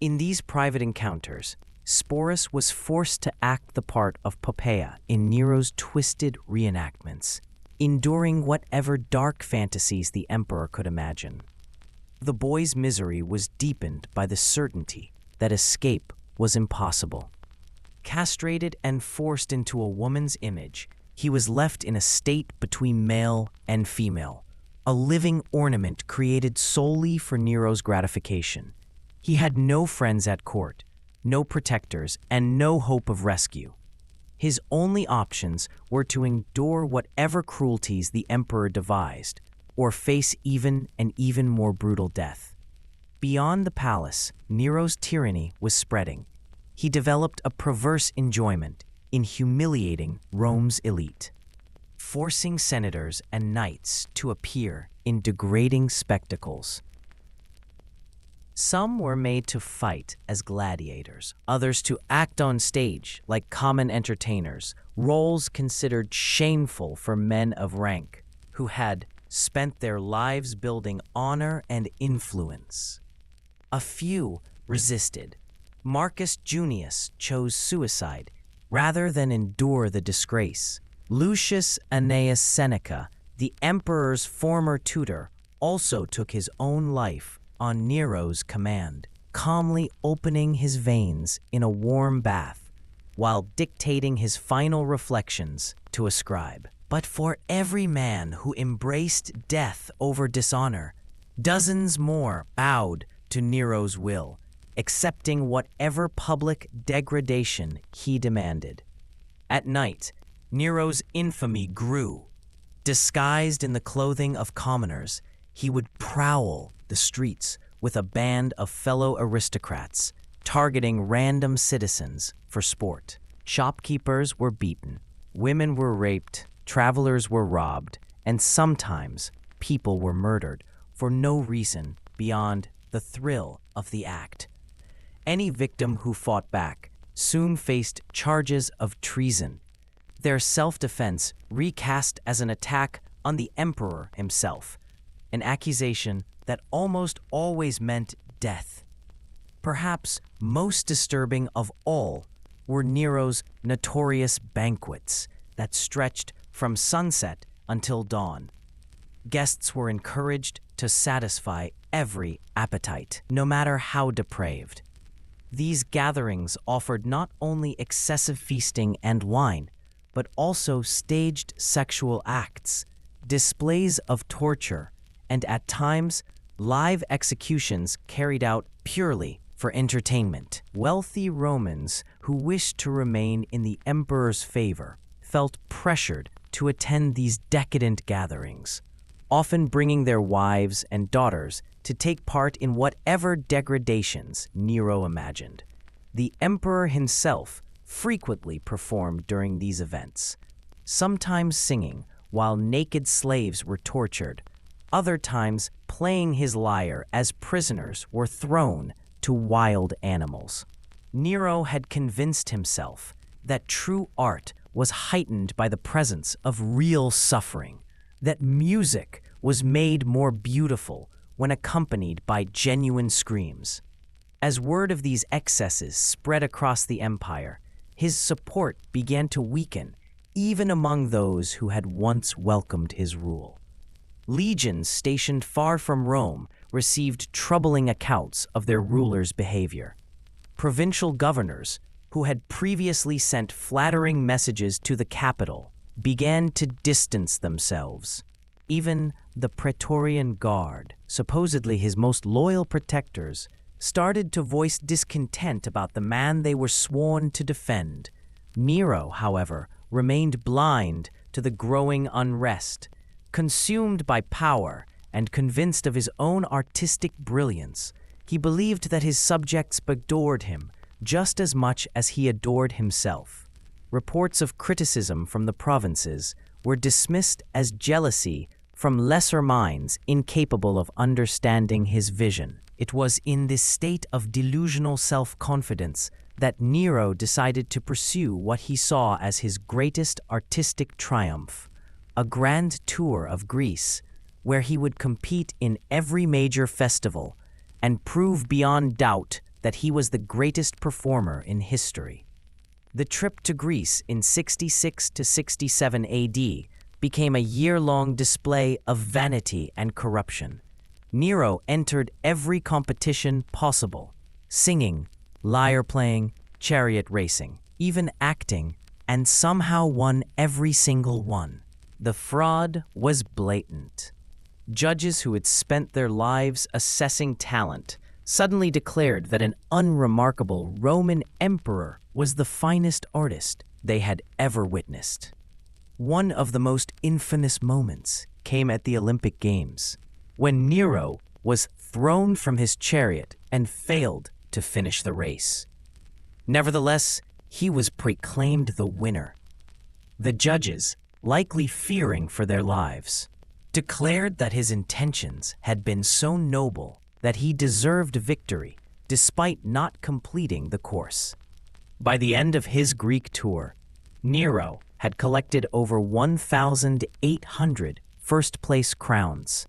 In these private encounters, Sporus was forced to act the part of Poppaea in Nero's twisted reenactments, enduring whatever dark fantasies the emperor could imagine. The boy's misery was deepened by the certainty that escape was impossible. Castrated and forced into a woman's image, he was left in a state between male and female, a living ornament created solely for Nero's gratification. He had no friends at court, no protectors, and no hope of rescue. His only options were to endure whatever cruelties the emperor devised, or face even more brutal death. Beyond the palace, Nero's tyranny was spreading. He developed a perverse enjoyment in humiliating Rome's elite, forcing senators and knights to appear in degrading spectacles. Some were made to fight as gladiators, others to act on stage like common entertainers, roles considered shameful for men of rank who had spent their lives building honor and influence. A few resisted. Marcus Junius chose suicide rather than endure the disgrace. Lucius Annaeus Seneca, the emperor's former tutor, also took his own life on Nero's command, calmly opening his veins in a warm bath while dictating his final reflections to a scribe. But for every man who embraced death over dishonor, dozens more bowed to Nero's will, accepting whatever public degradation he demanded. At night, Nero's infamy grew. Disguised in the clothing of commoners, he would prowl the streets with a band of fellow aristocrats, targeting random citizens for sport. Shopkeepers were beaten, women were raped, travelers were robbed, and sometimes people were murdered for no reason beyond the thrill of the act. Any victim who fought back soon faced charges of treason, their self-defense recast as an attack on the emperor himself, an accusation that almost always meant death. Perhaps most disturbing of all were Nero's notorious banquets that stretched from sunset until dawn. Guests were encouraged to satisfy every appetite, no matter how depraved. These gatherings offered not only excessive feasting and wine, but also staged sexual acts, displays of torture, and at times, live executions carried out purely for entertainment. Wealthy Romans who wished to remain in the emperor's favor felt pressured to attend these decadent gatherings, often bringing their wives and daughters to take part in whatever degradations Nero imagined. The emperor himself frequently performed during these events, sometimes singing while naked slaves were tortured, other times playing his lyre as prisoners were thrown to wild animals. Nero had convinced himself that true art was heightened by the presence of real suffering, that music was made more beautiful when accompanied by genuine screams. As word of these excesses spread across the empire, his support began to weaken even among those who had once welcomed his rule. Legions stationed far from Rome received troubling accounts of their ruler's behavior. Provincial governors, who had previously sent flattering messages to the capital, began to distance themselves. Even the Praetorian Guard, supposedly his most loyal protectors, started to voice discontent about the man they were sworn to defend. Nero, however, remained blind to the growing unrest. Consumed by power and convinced of his own artistic brilliance, he believed that his subjects adored him just as much as he adored himself. Reports of criticism from the provinces were dismissed as jealousy from lesser minds incapable of understanding his vision. It was in this state of delusional self-confidence that Nero decided to pursue what he saw as his greatest artistic triumph, a grand tour of Greece, where he would compete in every major festival and prove beyond doubt that he was the greatest performer in history. The trip to Greece in 66 to 67 AD became a year-long display of vanity and corruption. Nero entered every competition possible, singing, lyre playing, chariot racing, even acting, and somehow won every single one. The fraud was blatant. Judges who had spent their lives assessing talent suddenly declared that an unremarkable Roman emperor was the finest artist they had ever witnessed. One of the most infamous moments came at the Olympic Games, when Nero was thrown from his chariot and failed to finish the race. Nevertheless, he was proclaimed the winner. The judges, likely fearing for their lives, declared that his intentions had been so noble that he deserved victory despite not completing the course. By the end of his Greek tour, Nero had collected over 1,800 first-place crowns,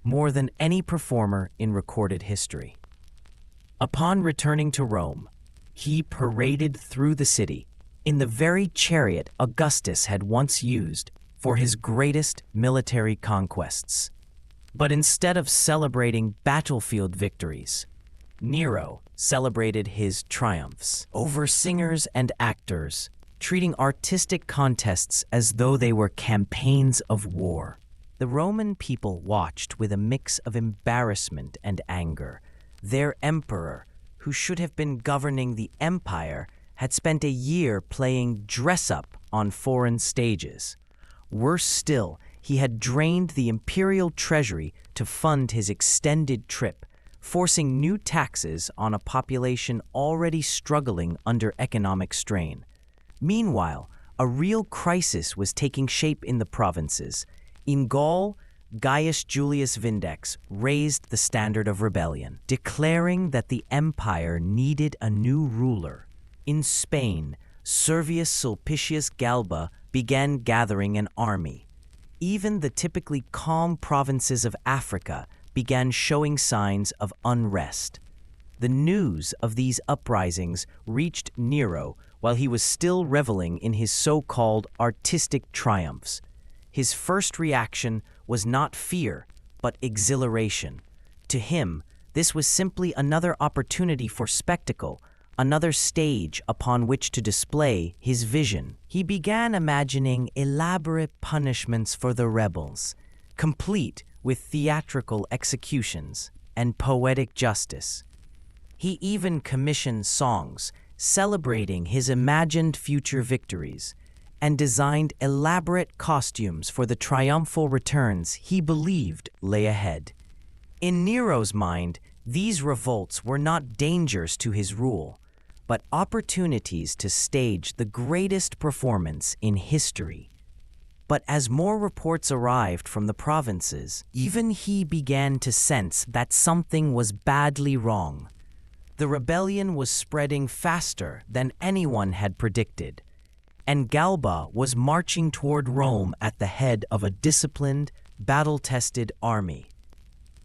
more than any performer in recorded history. Upon returning to Rome, he paraded through the city in the very chariot Augustus had once used for his greatest military conquests. But instead of celebrating battlefield victories, Nero celebrated his triumphs over singers and actors, treating artistic contests as though they were campaigns of war. The Roman people watched with a mix of embarrassment and anger. Their emperor, who should have been governing the empire, had spent a year playing dress-up on foreign stages. Worse still, he had drained the imperial treasury to fund his extended trip, forcing new taxes on a population already struggling under economic strain. Meanwhile, a real crisis was taking shape in the provinces. In Gaul, Gaius Julius Vindex raised the standard of rebellion, declaring that the empire needed a new ruler. In Spain, Servius Sulpicius Galba began gathering an army. Even the typically calm provinces of Africa began showing signs of unrest. The news of these uprisings reached Nero while he was still reveling in his so-called artistic triumphs. His first reaction was not fear, but exhilaration. To him, this was simply another opportunity for spectacle, another stage upon which to display his vision. He began imagining elaborate punishments for the rebels, complete with theatrical executions and poetic justice. He even commissioned songs celebrating his imagined future victories and designed elaborate costumes for the triumphal returns he believed lay ahead. In Nero's mind, these revolts were not dangers to his rule, but opportunities to stage the greatest performance in history. But as more reports arrived from the provinces, even he began to sense that something was badly wrong. The rebellion was spreading faster than anyone had predicted, and Galba was marching toward Rome at the head of a disciplined, battle-tested army.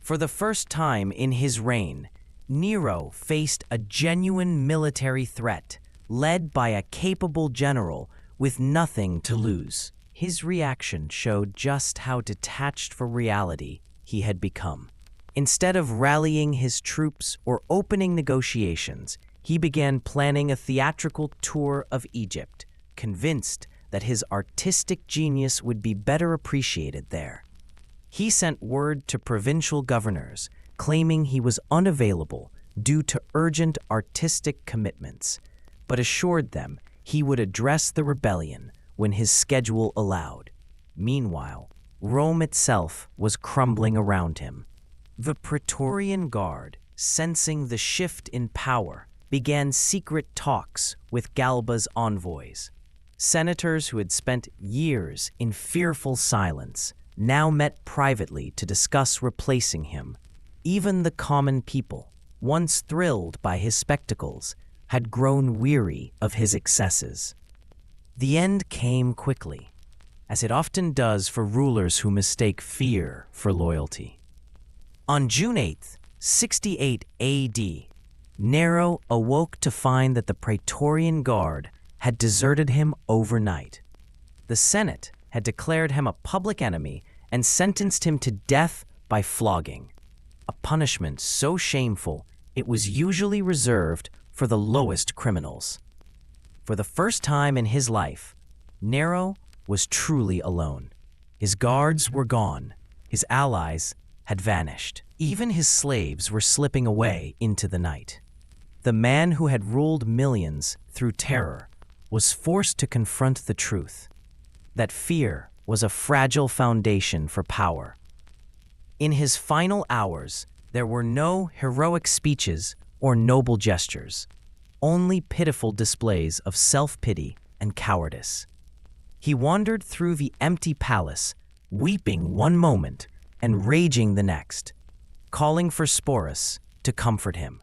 For the first time in his reign, Nero faced a genuine military threat, led by a capable general with nothing to lose. His reaction showed just how detached from reality he had become. Instead of rallying his troops or opening negotiations, he began planning a theatrical tour of Egypt, convinced that his artistic genius would be better appreciated there. He sent word to provincial governors, claiming he was unavailable due to urgent artistic commitments, but assured them he would address the rebellion when his schedule allowed. Meanwhile, Rome itself was crumbling around him. The Praetorian Guard, sensing the shift in power, began secret talks with Galba's envoys. Senators who had spent years in fearful silence now met privately to discuss replacing him. Even the common people, once thrilled by his spectacles, had grown weary of his excesses. The end came quickly, as it often does for rulers who mistake fear for loyalty. On June 8, 68 AD, Nero awoke to find that the Praetorian Guard had deserted him overnight. The Senate had declared him a public enemy and sentenced him to death by flogging, a punishment so shameful it was usually reserved for the lowest criminals. For the first time in his life, Nero was truly alone. His guards were gone. His allies had vanished. Even his slaves were slipping away into the night. The man who had ruled millions through terror was forced to confront the truth that fear was a fragile foundation for power. In his final hours, there were no heroic speeches or noble gestures, only pitiful displays of self-pity and cowardice. He wandered through the empty palace, weeping one moment and raging the next, calling for Sporus to comfort him.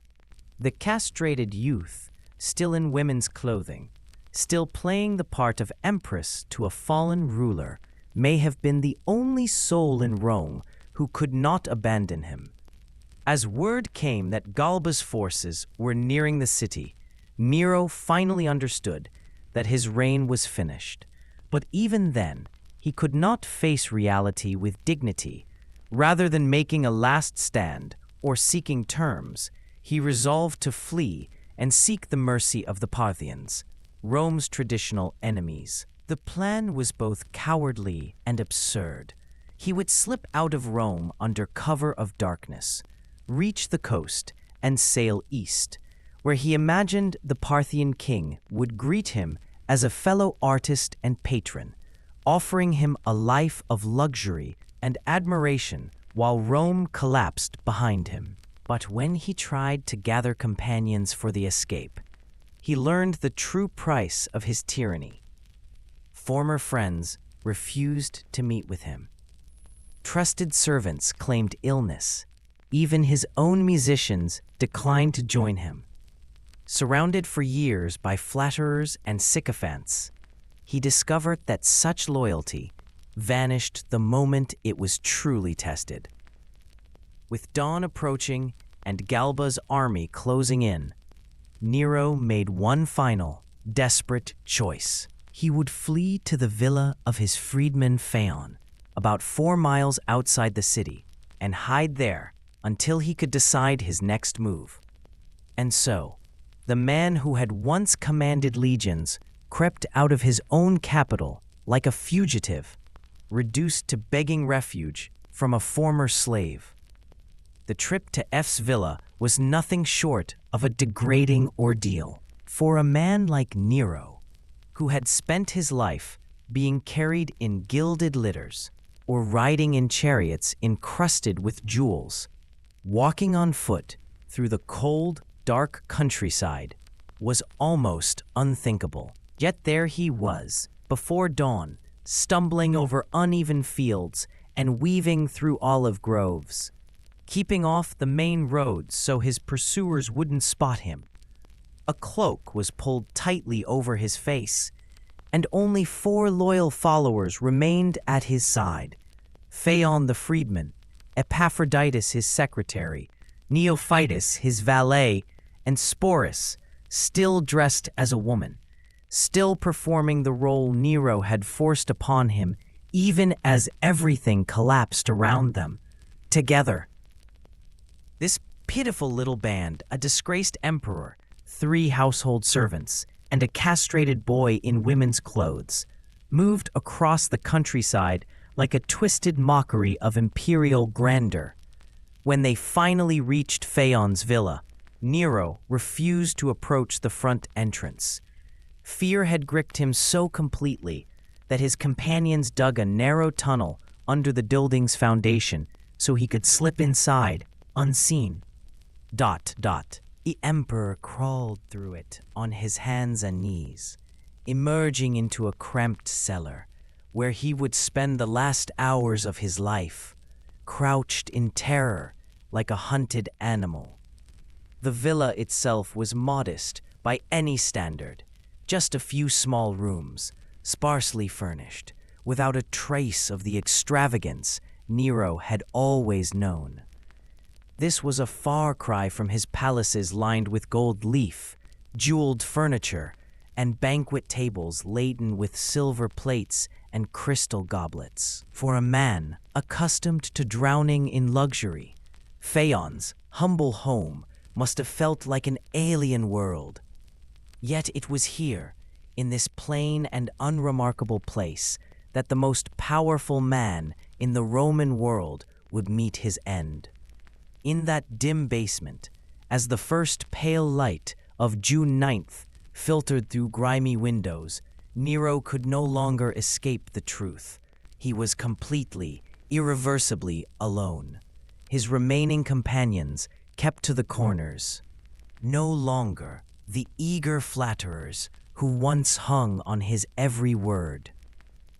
The castrated youth, still in women's clothing, still playing the part of empress to a fallen ruler, may have been the only soul in Rome who could not abandon him. As word came that Galba's forces were nearing the city, Nero finally understood that his reign was finished. But even then, he could not face reality with dignity. Rather than making a last stand or seeking terms, he resolved to flee and seek the mercy of the Parthians, Rome's traditional enemies. The plan was both cowardly and absurd. He would slip out of Rome under cover of darkness, reach the coast, and sail east, where he imagined the Parthian king would greet him as a fellow artist and patron, offering him a life of luxury and admiration while Rome collapsed behind him. But when he tried to gather companions for the escape, he learned the true price of his tyranny. Former friends refused to meet with him. Trusted servants claimed illness. Even his own musicians declined to join him. Surrounded for years by flatterers and sycophants, he discovered that such loyalty vanished the moment it was truly tested. With dawn approaching and Galba's army closing in, Nero made one final, desperate choice. He would flee to the villa of his freedman Phaon, about 4 miles outside the city, and hide there until he could decide his next move. And so, the man who had once commanded legions crept out of his own capital like a fugitive, reduced to begging refuge from a former slave. The trip to F's villa was nothing short of a degrading ordeal for a man like Nero, who had spent his life being carried in gilded litters or riding in chariots encrusted with jewels. Walking on foot through the cold, dark countryside was almost unthinkable. Yet there he was, before dawn, stumbling over uneven fields and weaving through olive groves, keeping off the main roads so his pursuers wouldn't spot him. A cloak was pulled tightly over his face, and only 4 loyal followers remained at his side: Phaon the freedman, Epaphroditus his secretary, Neophytus his valet, and Sporus, still dressed as a woman, still performing the role Nero had forced upon him even as everything collapsed around them. Together, this pitiful little band, a disgraced emperor, 3 household servants, and a castrated boy in women's clothes, moved across the countryside like a twisted mockery of imperial grandeur. When they finally reached Phaon's villa, Nero refused to approach the front entrance. Fear had gripped him so completely that his companions dug a narrow tunnel under the building's foundation so he could slip inside, unseen. The emperor crawled through it on his hands and knees, emerging into a cramped cellar where he would spend the last hours of his life, crouched in terror like a hunted animal. The villa itself was modest by any standard, just a few small rooms, sparsely furnished, without a trace of the extravagance Nero had always known. This was a far cry from his palaces lined with gold leaf, jeweled furniture, and banquet tables laden with silver plates and crystal goblets. For a man accustomed to drowning in luxury, Phaon's humble home must have felt like an alien world. Yet it was here, in this plain and unremarkable place, that the most powerful man in the Roman world would meet his end. In that dim basement, as the first pale light of June 9th filtered through grimy windows, Nero could no longer escape the truth. He was completely, irreversibly alone. His remaining companions kept to the corners. No longer the eager flatterers who once hung on his every word.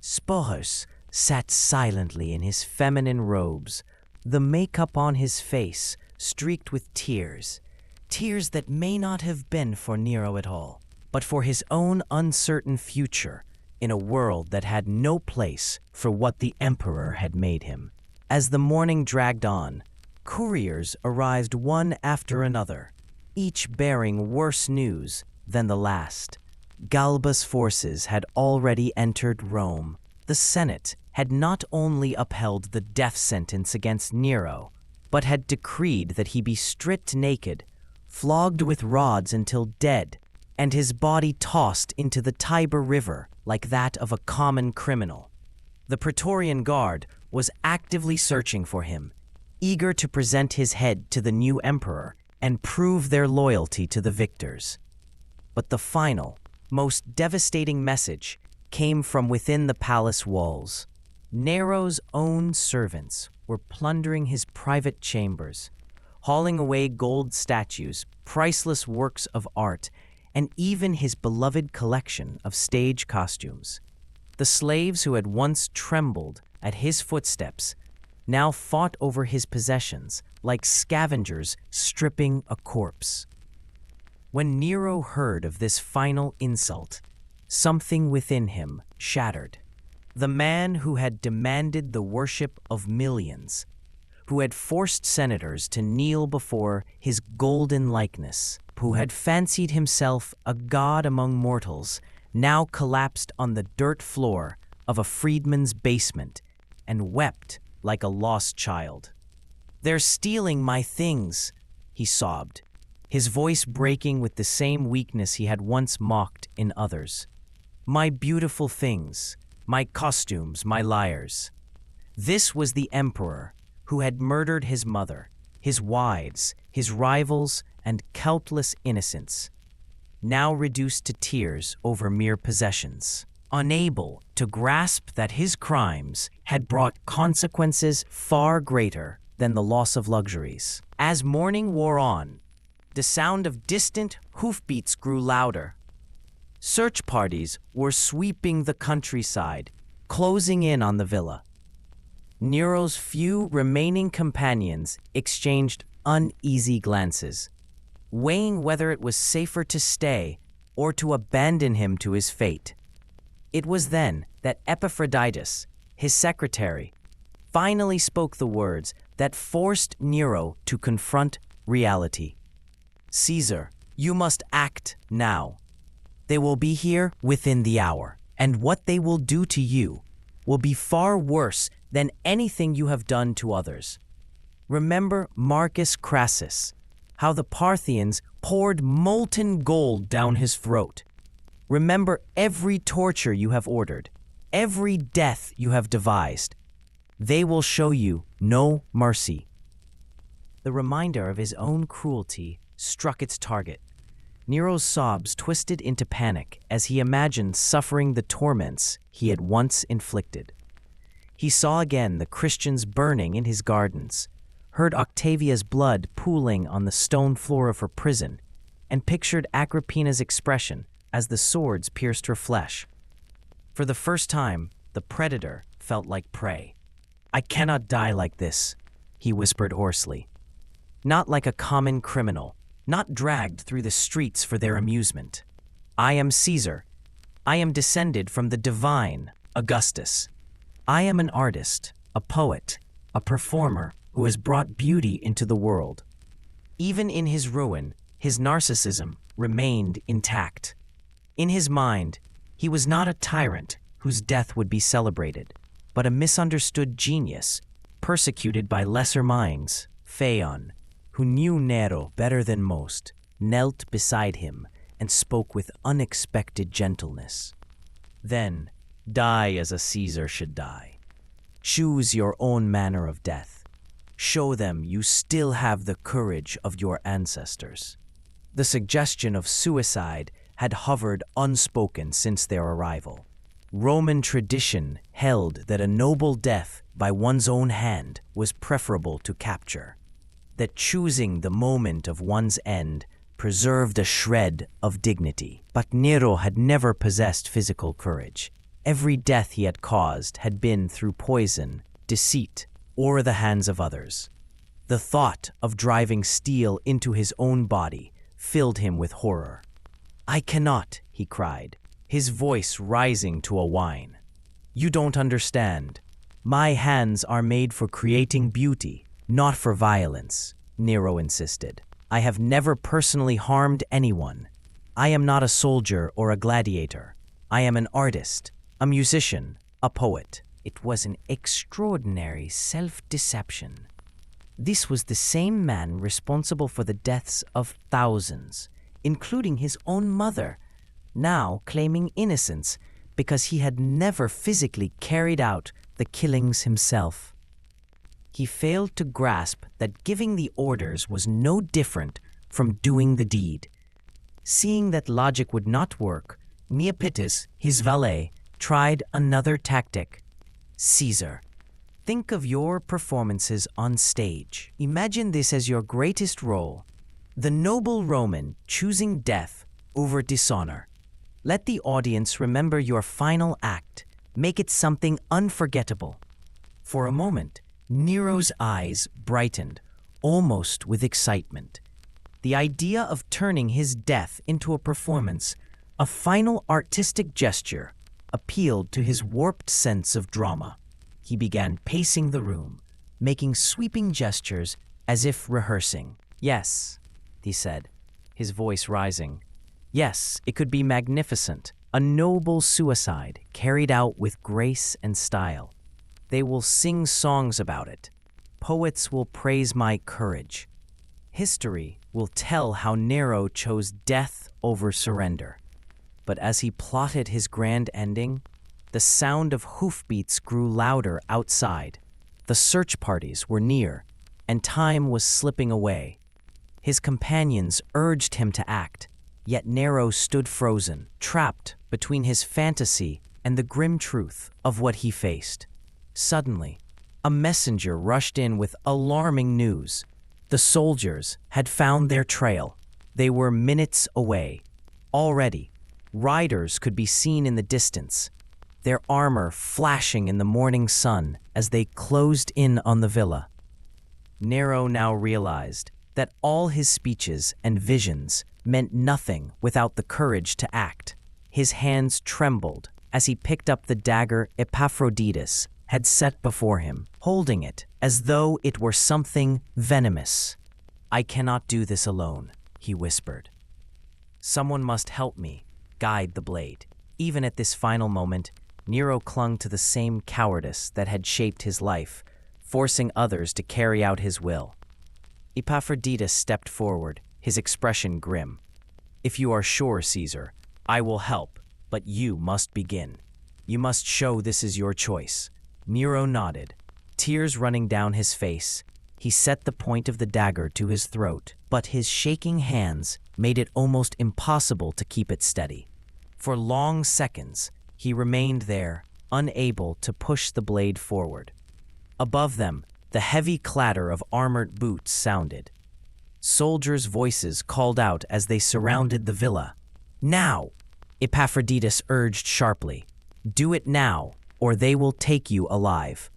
Spohus sat silently in his feminine robes, the makeup on his face streaked with tears, tears that may not have been for Nero at all, but for his own uncertain future in a world that had no place for what the emperor had made him. As the morning dragged on, couriers arrived one after another, each bearing worse news than the last. Galba's forces had already entered Rome. The Senate had not only upheld the death sentence against Nero, but had decreed that he be stripped naked, flogged with rods until dead, and his body tossed into the Tiber River like that of a common criminal. The Praetorian Guard was actively searching for him, eager to present his head to the new emperor and prove their loyalty to the victors. But the final, most devastating message came from within the palace walls. Nero's own servants were plundering his private chambers, hauling away gold statues, priceless works of art, and even his beloved collection of stage costumes. The slaves who had once trembled at his footsteps now fought over his possessions like scavengers stripping a corpse. When Nero heard of this final insult, something within him shattered. The man who had demanded the worship of millions, who had forced senators to kneel before his golden likeness, who had fancied himself a god among mortals, now collapsed on the dirt floor of a freedman's basement and wept like a lost child. "They're stealing my things," he sobbed, his voice breaking with the same weakness he had once mocked in others. "My beautiful things, my costumes, my lyres." This was the emperor who had murdered his mother, his wives, his rivals, and countless innocents, now reduced to tears over mere possessions, unable to grasp that his crimes had brought consequences far greater than the loss of luxuries. As morning wore on, the sound of distant hoofbeats grew louder. Search parties were sweeping the countryside, closing in on the villa. Nero's few remaining companions exchanged uneasy glances, weighing whether it was safer to stay or to abandon him to his fate. It was then that Epaphroditus, his secretary, finally spoke the words that forced Nero to confront reality. "Caesar, you must act now. They will be here within the hour, and what they will do to you will be far worse than anything you have done to others. Remember Marcus Crassus, how the Parthians poured molten gold down his throat. Remember every torture you have ordered, every death you have devised. They will show you no mercy." The reminder of his own cruelty struck its target. Nero's sobs twisted into panic as he imagined suffering the torments he had once inflicted. He saw again the Christians burning in his gardens, heard Octavia's blood pooling on the stone floor of her prison, and pictured Agrippina's expression as the swords pierced her flesh. For the first time, the predator felt like prey. "I cannot die like this," he whispered hoarsely. "Not like a common criminal, not dragged through the streets for their amusement. I am Caesar. I am descended from the divine Augustus. I am an artist, a poet, a performer who has brought beauty into the world." Even in his ruin, his narcissism remained intact. In his mind, he was not a tyrant whose death would be celebrated, but a misunderstood genius, persecuted by lesser minds, Phaon, who knew Nero better than most, knelt beside him and spoke with unexpected gentleness. Then, die as a Caesar should die. Choose your own manner of death. Show them you still have the courage of your ancestors. The suggestion of suicide had hovered unspoken since their arrival. Roman tradition held that a noble death by one's own hand was preferable to capture, that choosing the moment of one's end preserved a shred of dignity. But Nero had never possessed physical courage. Every death he had caused had been through poison, deceit, or the hands of others. The thought of driving steel into his own body filled him with horror. "I cannot," he cried, his voice rising to a whine. "You don't understand. My hands are made for creating beauty, not for violence," Nero insisted. "I have never personally harmed anyone. I am not a soldier or a gladiator. I am an artist, a musician, a poet." It was an extraordinary self-deception. This was the same man responsible for the deaths of thousands, including his own mother, now claiming innocence because he had never physically carried out the killings himself. He failed to grasp that giving the orders was no different from doing the deed. Seeing that logic would not work, Pitiful, his valet, tried another tactic. "Caesar, think of your performances on stage. Imagine this as your greatest role, the noble Roman choosing death over dishonor. Let the audience remember your final act. Make it something unforgettable." For a moment, Nero's eyes brightened, almost with excitement. The idea of turning his death into a performance, a final artistic gesture, appealed to his warped sense of drama. He began pacing the room, making sweeping gestures as if rehearsing. "Yes," he said, his voice rising. "Yes, it could be magnificent, a noble suicide carried out with grace and style. They will sing songs about it. Poets will praise my courage. History will tell how Nero chose death over surrender." But as he plotted his grand ending, the sound of hoofbeats grew louder outside. The search parties were near, and time was slipping away. His companions urged him to act, yet Nero stood frozen, trapped between his fantasy and the grim truth of what he faced. Suddenly, a messenger rushed in with alarming news. The soldiers had found their trail. They were minutes away. Already, riders could be seen in the distance, their armor flashing in the morning sun as they closed in on the villa. Nero now realized that all his speeches and visions meant nothing without the courage to act. His hands trembled as he picked up the dagger Epaphroditus had set before him, holding it as though it were something venomous. "I cannot do this alone," he whispered. "Someone must help me guide the blade." Even at this final moment, Nero clung to the same cowardice that had shaped his life, forcing others to carry out his will. Epaphroditus stepped forward, his expression grim. "If you are sure, Caesar, I will help, but you must begin. You must show this is your choice." Nero nodded, tears running down his face. He set the point of the dagger to his throat, but his shaking hands made it almost impossible to keep it steady. For long seconds, he remained there, unable to push the blade forward. Above them, the heavy clatter of armored boots sounded. Soldiers' voices called out as they surrounded the villa. "Now!" Epaphroditus urged sharply. "Do it now, or they will take you alive."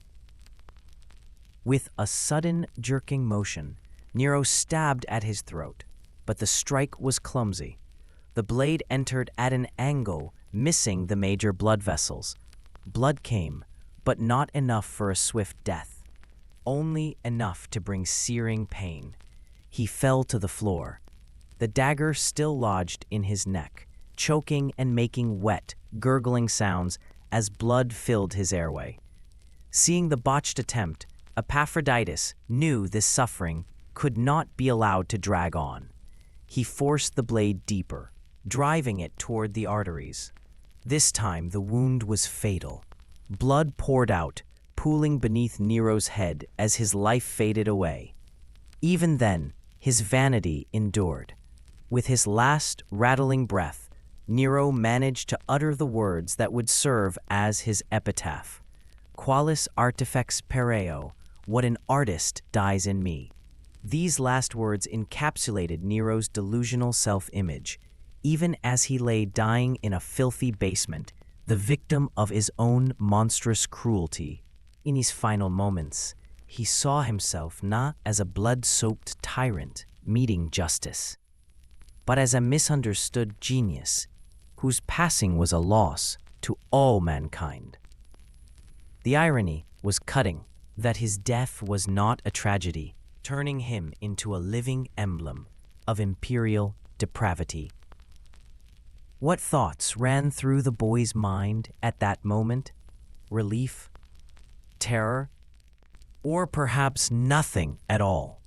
With a sudden, jerking motion, Nero stabbed at his throat, but the strike was clumsy. The blade entered at an angle, missing the major blood vessels. Blood came, but not enough for a swift death. Only enough to bring searing pain. He fell to the floor, the dagger still lodged in his neck, choking and making wet, gurgling sounds as blood filled his airway. Seeing the botched attempt, Epaphroditus knew this suffering could not be allowed to drag on. He forced the blade deeper, driving it toward the arteries. This time the wound was fatal. Blood poured out, pooling beneath Nero's head as his life faded away. Even then, his vanity endured. With his last rattling breath, Nero managed to utter the words that would serve as his epitaph. Qualis artifex pereo, what an artist dies in me. These last words encapsulated Nero's delusional self-image, even as he lay dying in a filthy basement, the victim of his own monstrous cruelty. In his final moments, he saw himself not as a blood-soaked tyrant meeting justice, but as a misunderstood genius whose passing was a loss to all mankind. The irony was cutting that his death was not a tragedy, turning him into a living emblem of imperial depravity. What thoughts ran through the boy's mind at that moment? Relief? Terror? Or perhaps nothing at all?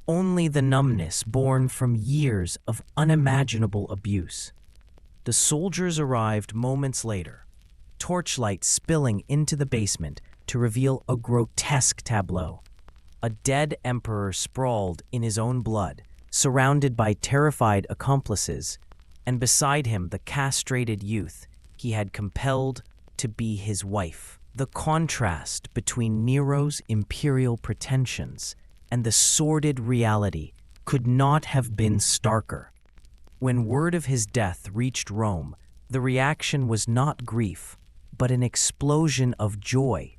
Only the numbness born from years of unimaginable abuse. The soldiers arrived moments later, torchlight spilling into the basement to reveal a grotesque tableau. A dead emperor sprawled in his own blood, surrounded by terrified accomplices, and beside him the castrated youth he had compelled to be his wife. The contrast between Nero's imperial pretensions and the sordid reality could not have been starker. When word of his death reached Rome, the reaction was not grief, but an explosion of joy.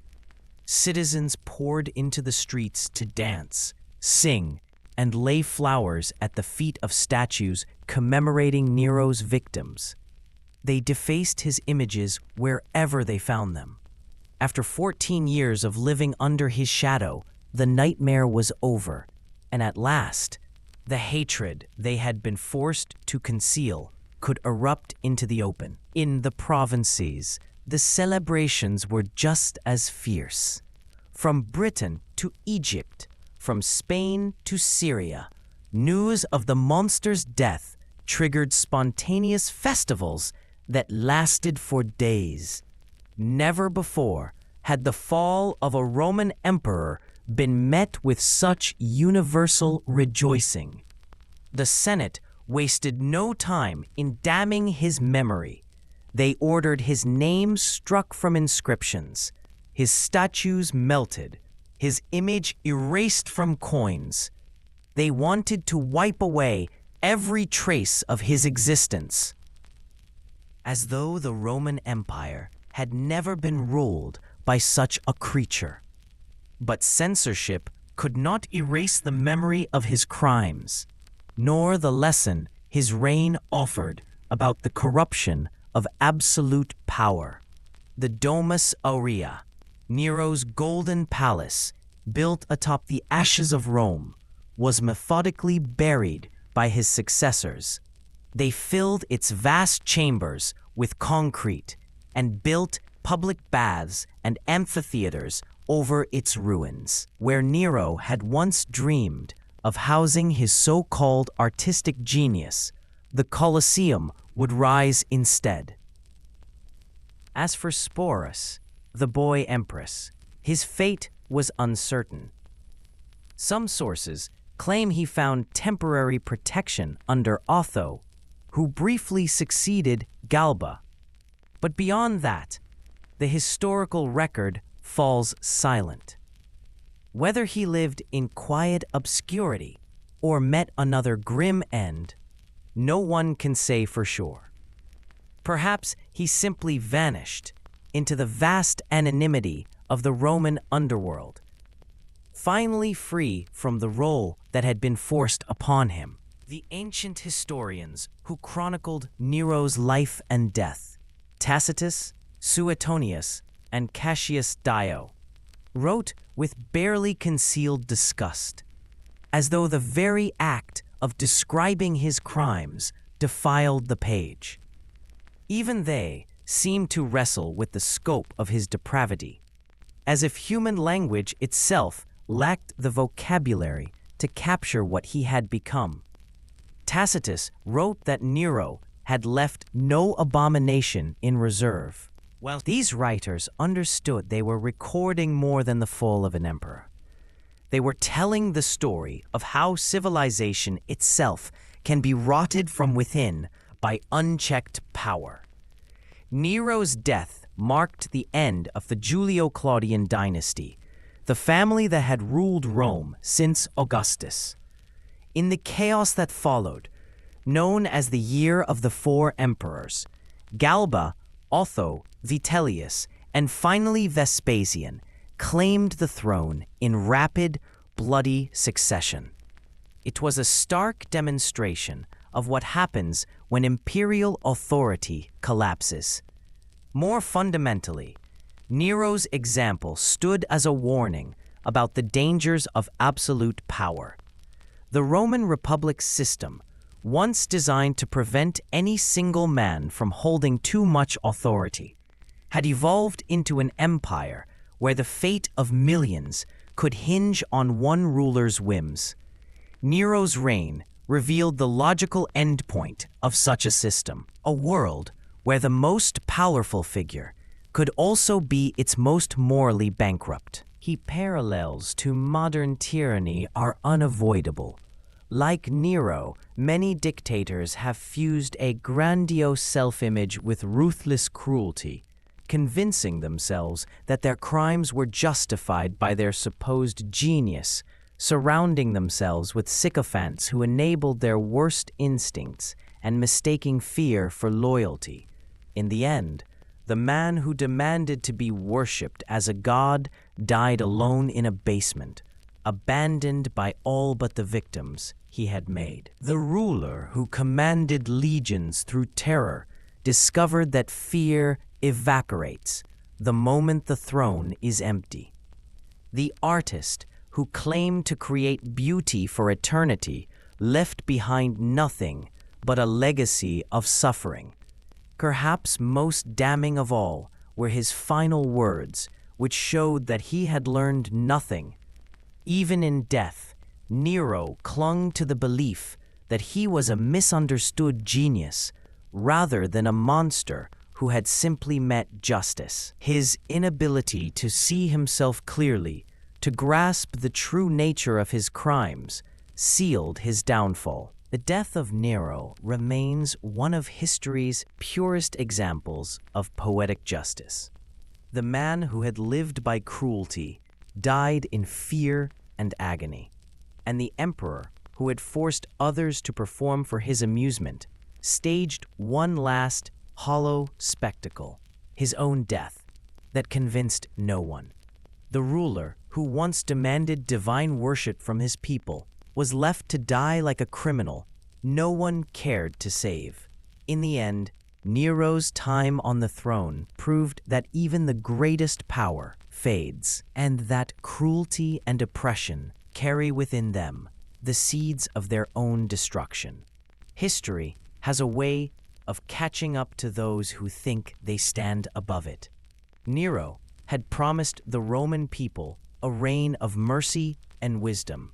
Citizens poured into the streets to dance, sing, and lay flowers at the feet of statues commemorating Nero's victims. They defaced his images wherever they found them. After 14 years of living under his shadow, the nightmare was over, and at last, the hatred they had been forced to conceal could erupt into the open. In the provinces, the celebrations were just as fierce. From Britain to Egypt, from Spain to Syria, news of the monster's death triggered spontaneous festivals that lasted for days. Never before had the fall of a Roman emperor been met with such universal rejoicing. The Senate wasted no time in damning his memory. They ordered his name struck from inscriptions, his statues melted, his image erased from coins. They wanted to wipe away every trace of his existence. As though the Roman Empire had never been ruled by such a creature. But censorship could not erase the memory of his crimes, nor the lesson his reign offered about the corruption of absolute power. The Domus Aurea, Nero's golden palace, built atop the ashes of Rome, was methodically buried by his successors. They filled its vast chambers with concrete and built public baths and amphitheaters over its ruins. Where Nero had once dreamed of housing his so-called artistic genius, the Colosseum would rise instead. As for Sporus, the boy empress, his fate was uncertain. Some sources claim he found temporary protection under Otho, who briefly succeeded Galba. But beyond that, the historical record falls silent. Whether he lived in quiet obscurity or met another grim end, no one can say for sure. Perhaps he simply vanished into the vast anonymity of the Roman underworld, finally free from the role that had been forced upon him. The ancient historians who chronicled Nero's life and death, Tacitus, Suetonius, and Cassius Dio, wrote with barely concealed disgust, as though the very act of describing his crimes defiled the page. Even they seemed to wrestle with the scope of his depravity, as if human language itself lacked the vocabulary to capture what he had become. Tacitus wrote that Nero had left no abomination in reserve. Well, these writers understood they were recording more than the fall of an emperor. They were telling the story of how civilization itself can be rotted from within by unchecked power. Nero's death marked the end of the Julio-Claudian dynasty, the family that had ruled Rome since Augustus. In the chaos that followed, known as the Year of the Four Emperors, Galba, Otho, Vitellius, and finally Vespasian claimed the throne in rapid, bloody succession. It was a stark demonstration of what happens when imperial authority collapses. More fundamentally, Nero's example stood as a warning about the dangers of absolute power. The Roman Republic's system, once designed to prevent any single man from holding too much authority, had evolved into an empire where the fate of millions could hinge on one ruler's whims. Nero's reign revealed the logical endpoint of such a system, a world where the most powerful figure could also be its most morally bankrupt. Key parallels to modern tyranny are unavoidable. Like Nero, many dictators have fused a grandiose self-image with ruthless cruelty, convincing themselves that their crimes were justified by their supposed genius, surrounding themselves with sycophants who enabled their worst instincts and mistaking fear for loyalty. In the end, the man who demanded to be worshipped as a god died alone in a basement, abandoned by all but the victims he had made. The ruler who commanded legions through terror discovered that fear evaporates the moment the throne is empty. The artist who claimed to create beauty for eternity left behind nothing but a legacy of suffering. Perhaps most damning of all were his final words, which showed that he had learned nothing. Even in death, Nero clung to the belief that he was a misunderstood genius rather than a monster who had simply met justice. His inability to see himself clearly, to grasp the true nature of his crimes, sealed his downfall. The death of Nero remains one of history's purest examples of poetic justice. The man who had lived by cruelty died in fear and agony, and the emperor who had forced others to perform for his amusement staged one last hollow spectacle, his own death, that convinced no one. The ruler who once demanded divine worship from his people was left to die like a criminal no one cared to save. In the end, Nero's time on the throne proved that even the greatest power fades, and that cruelty and oppression carry within them the seeds of their own destruction. History has a way of catching up to those who think they stand above it. Nero had promised the Roman people a reign of mercy and wisdom.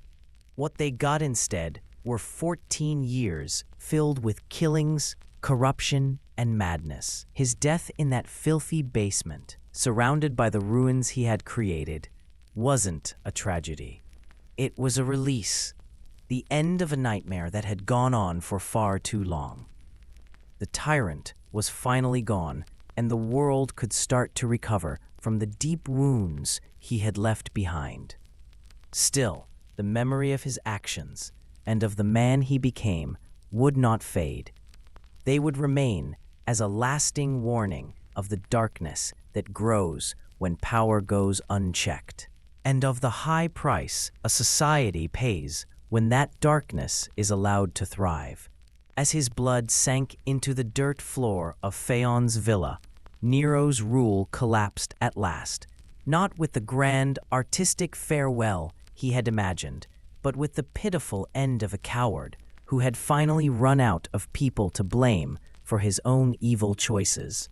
What they got instead were 14 years filled with killings, corruption, and madness. His death in that filthy basement, surrounded by the ruins he had created, wasn't a tragedy. It was a release, the end of a nightmare that had gone on for far too long. The tyrant was finally gone, and the world could start to recover from the deep wounds he had left behind. Still, the memory of his actions and of the man he became would not fade. They would remain as a lasting warning of the darkness that grows when power goes unchecked, and of the high price a society pays when that darkness is allowed to thrive. As his blood sank into the dirt floor of Phaon's villa, Nero's rule collapsed at last, not with the grand artistic farewell he had imagined, but with the pitiful end of a coward who had finally run out of people to blame for his own evil choices.